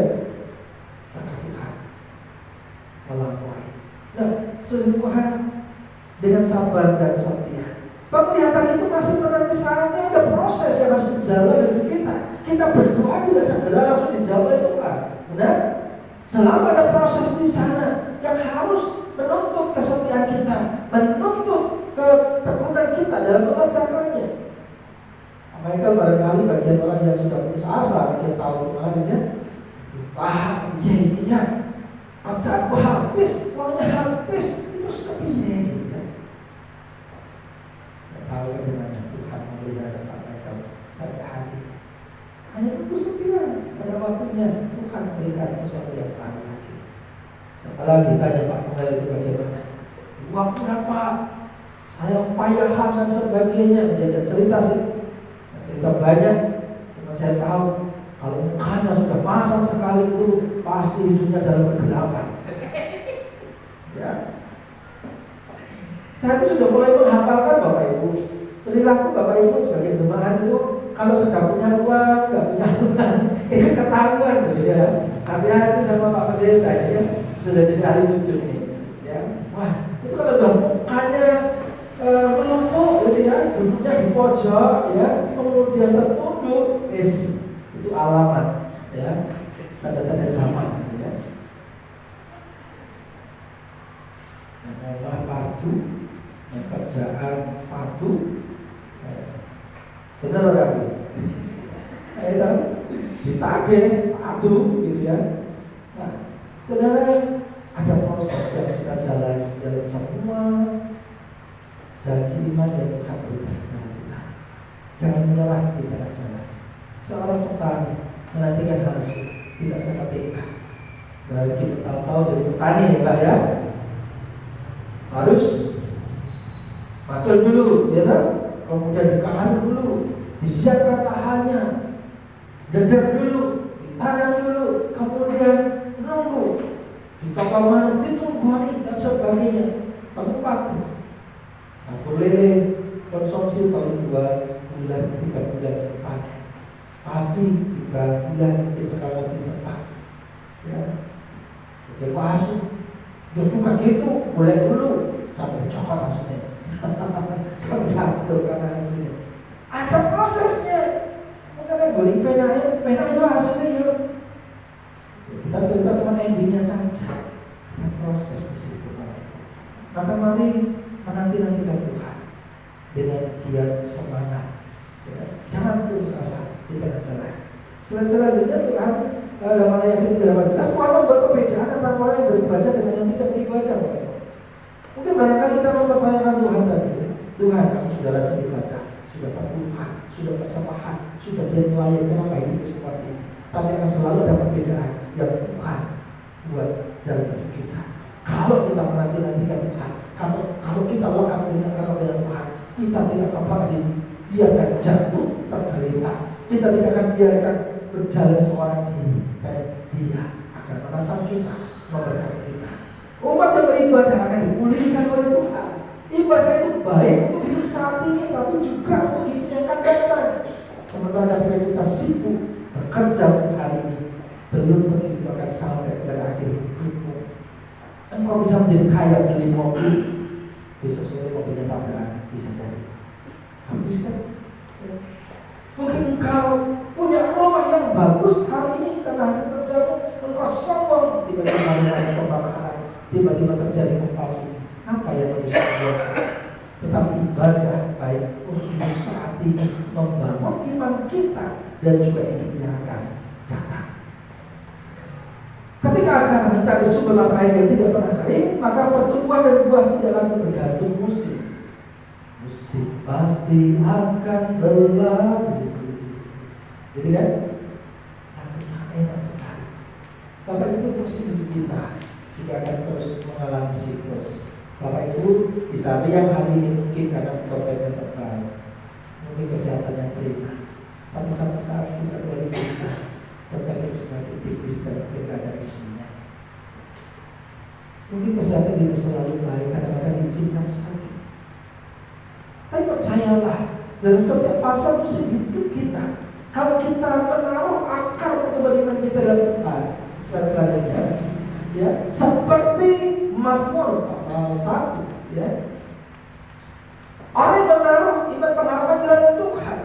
Speaker 2: Maka Tuhan melampaui. Nah, sesungguhnya dengan sabar dan setia. Penglihatan itu masih menanti saatnya, ada proses yang harus dijalani dari kita. Kita berdoa tidak segera langsung dijawab oleh Tuhan. Benar? Selalu ada proses di sana yang harus menuntut kesetiaan kita, menuntut ketekunan kita dalam mengerjakannya. Mereka barangkali bagian orang yang sudah putus asa akhir tahun kemarin ya, iya, kerjaanku habis, uangnya habis, itu sudah piye ya. Tahu bagaimana Tuhan memelihara mereka sampai hati. Hanya tunggu segera pada waktunya Tuhan memberikan sesuatu yang baru lagi. Siapa lagi tanya Pak Noel itu bagaimana? Uang berapa? Saya upayakan dan sebagainya. Dia ada cerita sih, cerita banyak. Cuma saya tahu kalau mukanya sudah pasang sekali itu pasti hidupnya dalam kegelapan. Ya, saya itu sudah mulai menghafalkan Bapak Ibu. Perilaku Bapak Ibu sebagai jemaat itu kalau sudah punya uang, nggak punya uang, itu ketahuan gitu ya. Hati-hati sama Pak Pendeta ya. Sudah jadi ahli lucu ini. Ya, wah itu kalau udah mukanya menumpuk gitu ya, duduknya di pojok ya, kemudian tertunduk, itu alamat ya, tanda-tanda zaman gitu ya. Namanya padu, pekerjaan padu, benar orang itu, itu ditagih padu gitu ya. Nah, saudara, ada proses yang kita jalani dalam semua janji iman yang Tuhan berikan. Jangan menyerah di tengah jalan. Seorang petani menantikan hasil, tidak seketika. Bagi bertahun-tahun jadi petani ya Pak ya, harus macul dulu, ya kan? Kemudian dikahan dulu, disiapkan lahannya, dedek dulu, ditanam dulu, kemudian menunggu, ditata manuk, ditunggu hari dan sebagainya. Lalu padu, aku lele konsumsi paling 2 bulan, 3 bulan depan. Padi 3 bulan dicekal lebih cepat. Ya, jadi masuk, juga gitu, boleh dulu sampai coklat hasilnya. Sampai satu karena hasilnya. Ada prosesnya. Makanya beli pena itu hasilnya yuk. Kita cerita cuma endingnya saja. Ada proses di situ. Maka mari menanti-nantikan Tuhan dengan giat semangat. Ya. Jangan putus asa di tengah jalan. Selanjutnya Tuhan dalam ayat 18, Tuhan membuat perbedaan antara orang yang beribadah dengan yang tidak beribadah. Mungkin barangkali kita mempertanyakan Tuhan tadi. Tuhan, kamu sudah rajin ibadah, sudah bertuhan, sudah bersembahan, sudah dia melayani, kenapa hidup seperti ini? Tapi akan selalu ada perbedaan yang Tuhan buat dalam hidup kita. Kalau kita menanti-nantikan Tuhan, kalau kita lekat dengan Tuhan, kita tidak akan pernah dibiarkan jatuh tergeletak. Kita tidak akan biarkan berjalan seorang diri, karena Dia akan menantang kita, memberkati kita. Umat yang beribadah akan dipulihkan oleh Tuhan. Ibadah itu baik untuk hidup saat ini, tapi juga untuk hidup yang akan datang. Sementara ketika kita sibuk bekerja untuk hari ini, belum tentu itu akan sampai pada akhir hidupmu. Engkau bisa menjadi kaya beli mobil, besok sore mobilnya tabrakan, bisa jadi habis kan? Mungkin engkau punya rumah yang bagus hari ini karena hasil kerjamu, engkau sombong, tiba-tiba ada pembakaran, tiba-tiba terjadi kembali. Apa yang bisa buat? Tetapi ibadah baik untuk hidup saat ini, membangun iman kita dan juga hidup yang akan datang. Ketika akan mencari sumber mata air yang tidak pernah kering, maka pertumbuhan dan buah tidak lagi bergantung musim. Musim pasti akan berlalu. Jadi kan, lagunya enak sekali. Bapak itu musim hidup kita juga akan terus mengalami siklus. Bapak Ibu bisa lihat hari ini mungkin karena topengnya terbaik, mungkin kesehatannya prima, tapi satu saat juga dari cerita topeng itu semakin tipis dan tidak ada isinya. Mungkin kesehatan tidak selalu baik, kadang-kadang diizinkan sakit. Tapi percayalah, dalam setiap fase musim hidup kita, kalau kita menaruh akar pertumbuhan kita dalam Tuhan, selanjutnya, ya, seperti Mazmur pasal 1, ya. Orang yang menaruh iman pengharapan dalam Tuhan,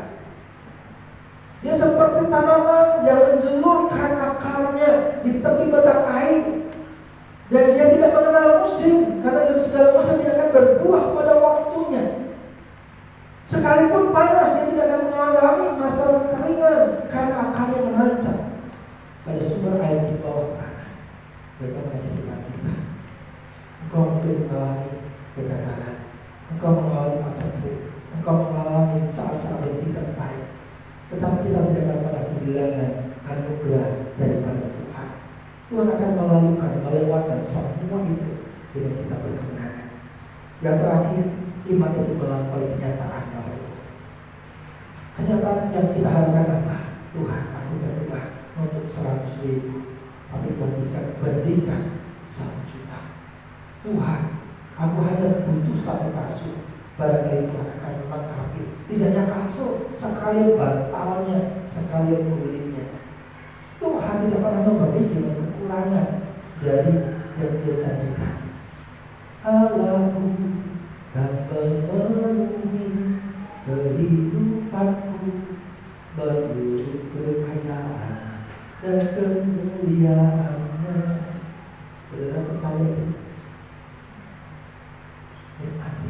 Speaker 2: dia seperti tanaman yang menjulurkan akarnya di tepi batang air, dan dia tidak mengenal musim, karena dalam segala musim dia akan berbuah pada waktunya. Sekalipun panas, dia tidak akan mengalami masa kekeringan karena akarnya menancap pada sumber air di bawah tanah. Bagaimana kehidupan kita? Engkau mungkin mengalami kegagalan, engkau mengalami macam-macam, engkau mengalami saat-saat yang tidak baik, tetapi kita tidak akan pernah kehilangan anugerah daripada Tuhan. Tuhan akan akan melewatkan semua itu dengan kita berkemenangan. Yang terakhir, iman itu melampaui kenyataan kalau kenyataan yang kita harapkan apa? Tuhan, aku berdoa untuk 100 ribu, tapi Tuhan bisa berikan 1 juta. Tuhan, aku hanya butuh 1 kasur, barangkali Tuhan akan melengkapi. Tidak hanya kasur, sekalian bantalnya, sekalian kulitnya. Tuhan tidak pernah memberi dengan kekurangan dari yang Dia janjikan. Allahku dan memenuhi kehidupanku menurut kekayaan dan kemuliaannya. Saudara percaya itu? Nikmati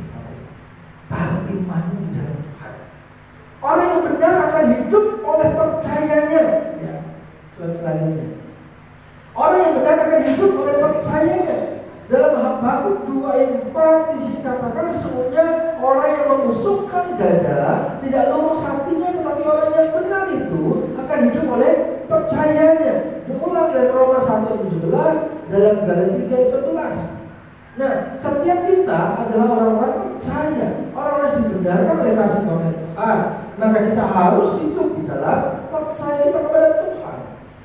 Speaker 2: taruh imanmu di dalam Tuhan. Orang yang benar akan hidup oleh percayanya. Ya, selanjutnya. Orang yang benar akan hidup oleh percayanya. Dalam Habakuk 2 ayat 4 di sini katakan sesungguhnya orang yang membusukkan dada tidak lurus hatinya, tetapi orang yang benar itu akan hidup oleh percayanya. Diulang dalam Roma 1:17, dalam Galatia 3:11. Nah, setiap kita adalah orang-orang percaya, orang-orang yang dibenarkan oleh kasih karunia Tuhan. Maka kita harus hidup di dalam percaya kita kepada Tuhan.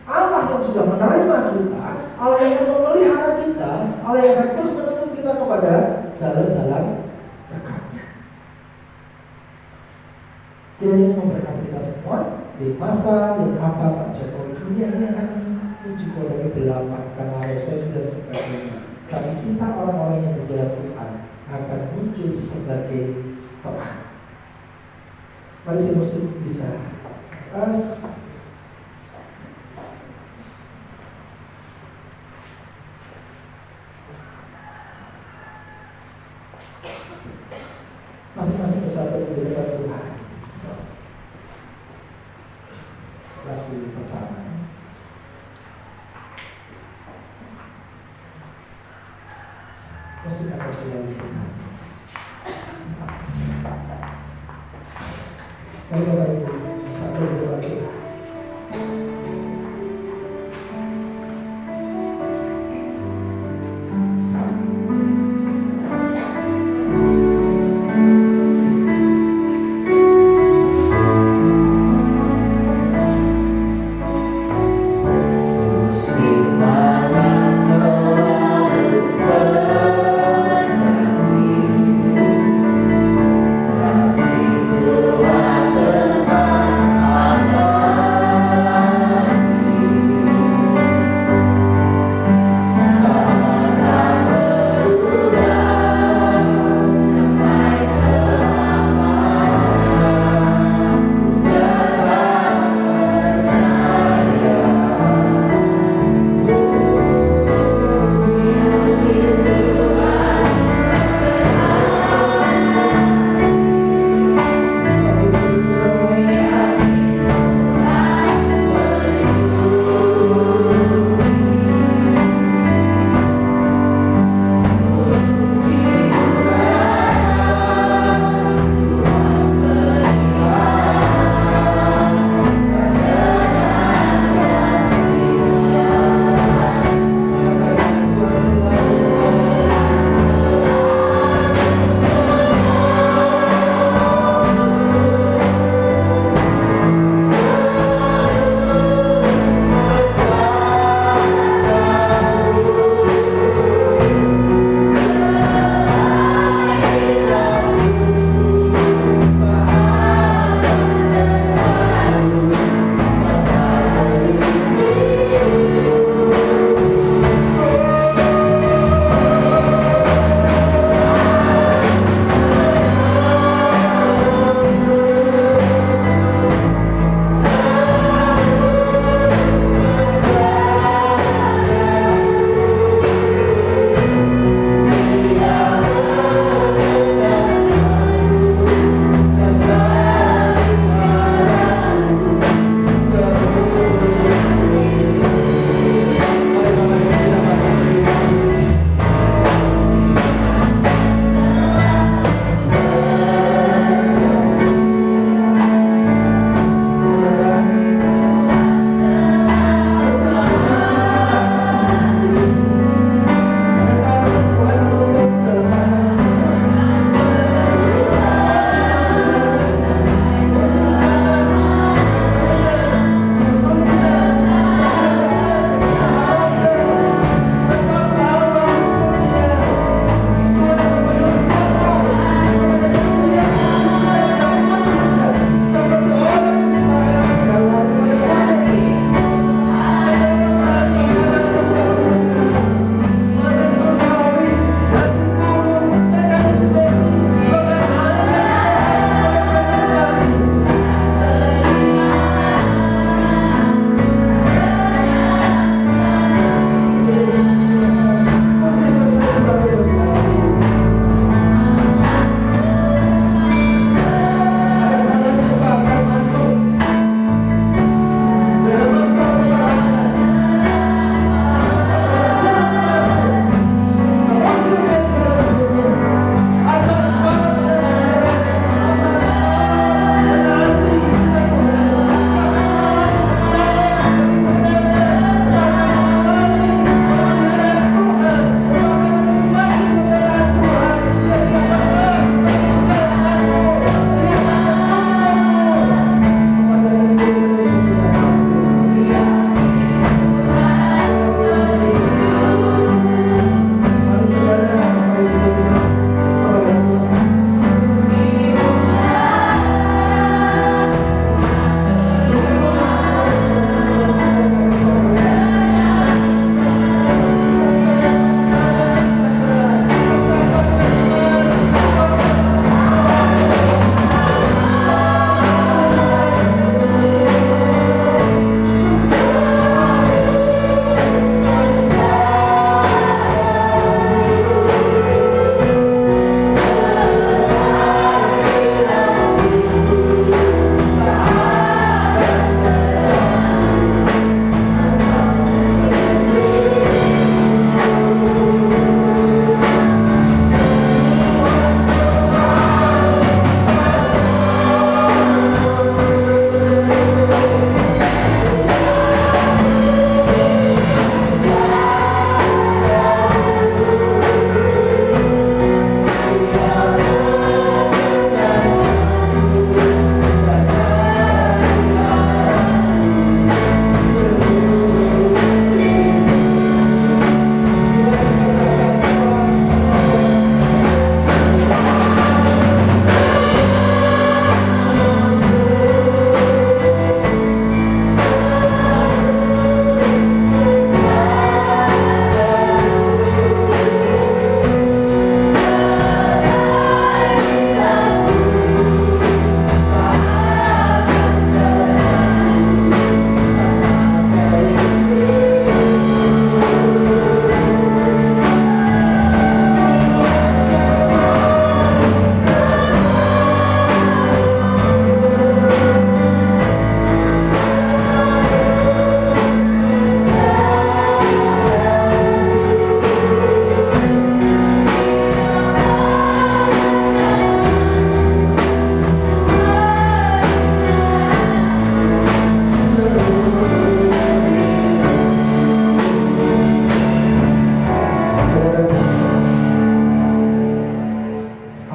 Speaker 2: Allah yang sudah menerima kita, Allah yang akan memelihara kita, Allah yang akan terus menuntun kita kepada jalan-jalan berkatnya. Kiranya memberkati kita semua di masa yang apa Pak Jokowi dunia ini akan menuju kepada kegelapan karena resesi dan sebagainya. Tapi kita orang-orang yang berjalan Tuhan akan muncul sebagai terang. Mari kita musik bisa atas. Masing-masing bersatu di depan Tuhan. Lagu pertama. Musik akan selalu Tuhan. Mari Bapak Ibu bersatu di depan Tuhan.
Speaker 3: Kasih Tuhan berkati.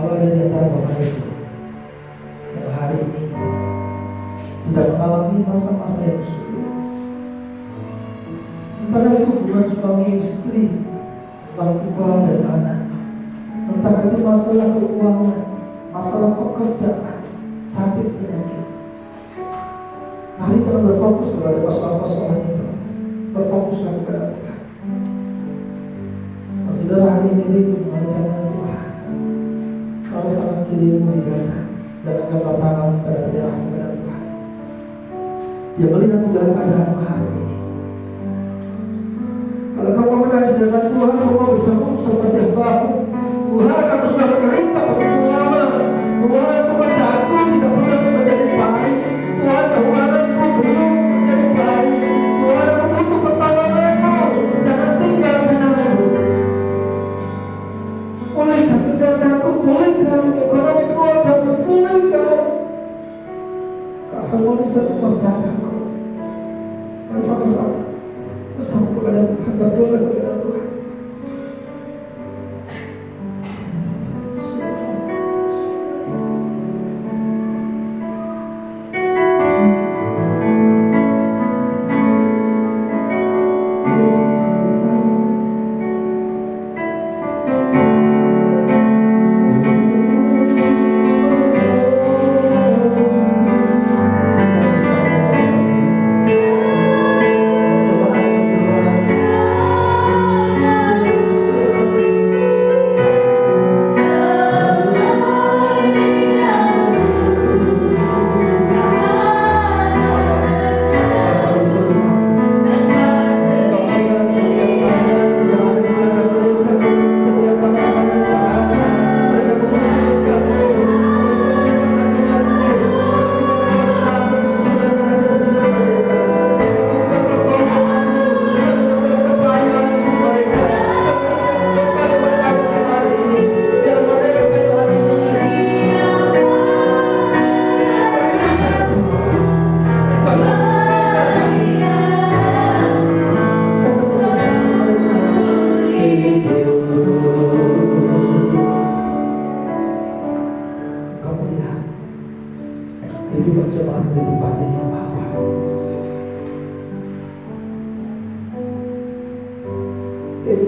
Speaker 2: Kalau ada di antara Bapak Ibu yang hari ini sedang mengalami masa-masa yang sulit, entah itu hubungan suami istri, orang tua dan anak, entah itu masalah keuangan, masalah pekerjaan, sakit penyakit, mari kita berfokus kepada persoalan-persoalan itu. Berfokuslah kepada Tuhan. Kalau saudara hari ini mengajarkan Tuhan, taruh tangan kirimu di dada dan angkatlah tangan pada penyerahan kepada Tuhan. Dia melihat segala keadaan hari ini. Kalau kau mengajar dengan Tuhan, kau bisa seperti bahu. Tuhan, aku sudah menderita begitu lama. Tuhan, pekerjaanku tidak pernah menjadi baik. Tuhan, keuanganku belum menjadi baik. Tuhan, aku butuh pertolonganmu. Jangan tinggalkan aku. Pulihkan kesehatanku, pulihkan ekonomi keluargaku, pulihkan keharmonisan rumah tanggaku. Dan sama-sama bersama kepada Tuhan, berdoa kepada Tuhan.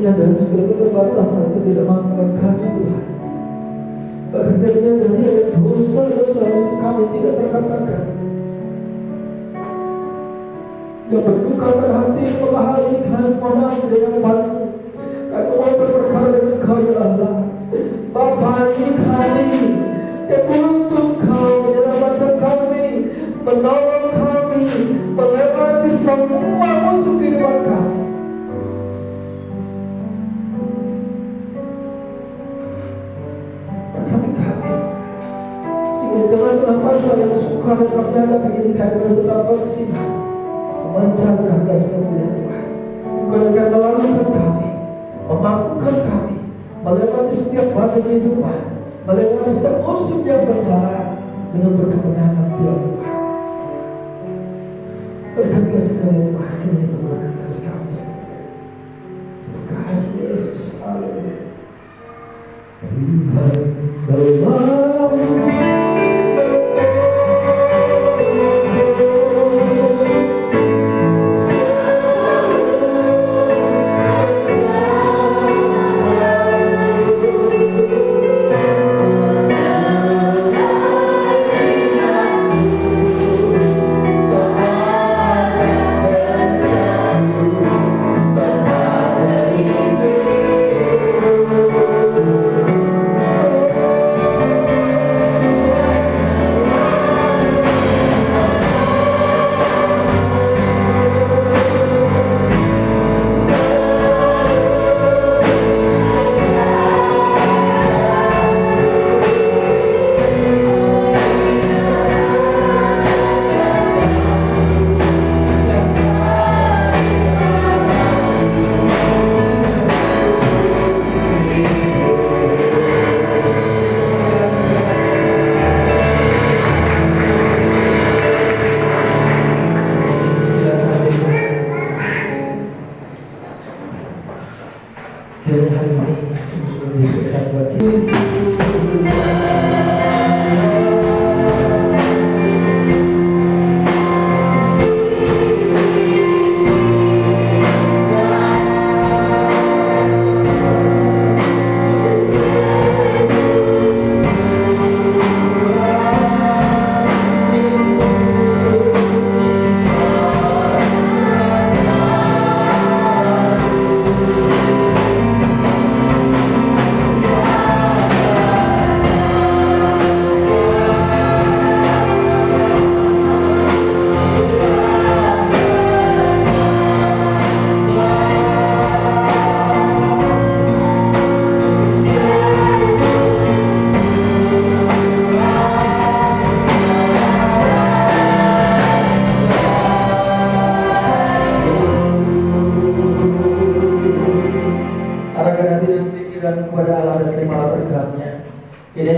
Speaker 2: Dari segala keterbatasan ketidakmampuan kami Tuhan, bahkan dari dosa-dosa itu kami tidak terkatakan, yang berduka pada hati pada hari ini kami mohon dengan baik. Kami mohon berperkara dengan Kau ya Allah. Bapa, ini kami yang butuh Kau menyelamatkan kami, menolong kami melewati semua musuh kehidupan kami. Kenapa saya suka dan kami hadapi ini kami tetap bersinar mencari kasih kemuliaan Tuhan. Engkau akan melalui kami, memampukan kami melewati setiap badai kehidupan, melewati setiap musim yang berjalan dengan berkemenangan Tuhan. Berkat kasih kemuliaan Tuhan ini turun atas kami semua. Terima kasih Yesus. Haleluya. Tuhan selalu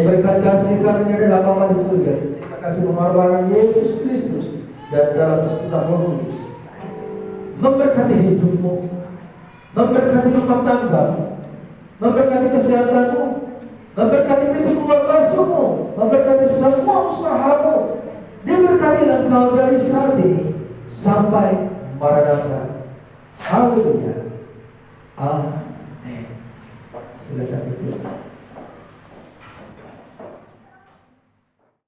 Speaker 2: Yang berkat kasih karunia dalam Bapa di surga, cinta kasih pengorbanan Yesus Kristus, dan dalam sekutu Roh Kudus memberkati hidupmu, memberkati rumah tanggamu, memberkati kesehatanmu, memberkati pintu keluar masukmu, memberkati semua usahamu. Diberkatilah engkau dari saat ini sampai Maranatha. Haleluya. Amin. Silakan itu.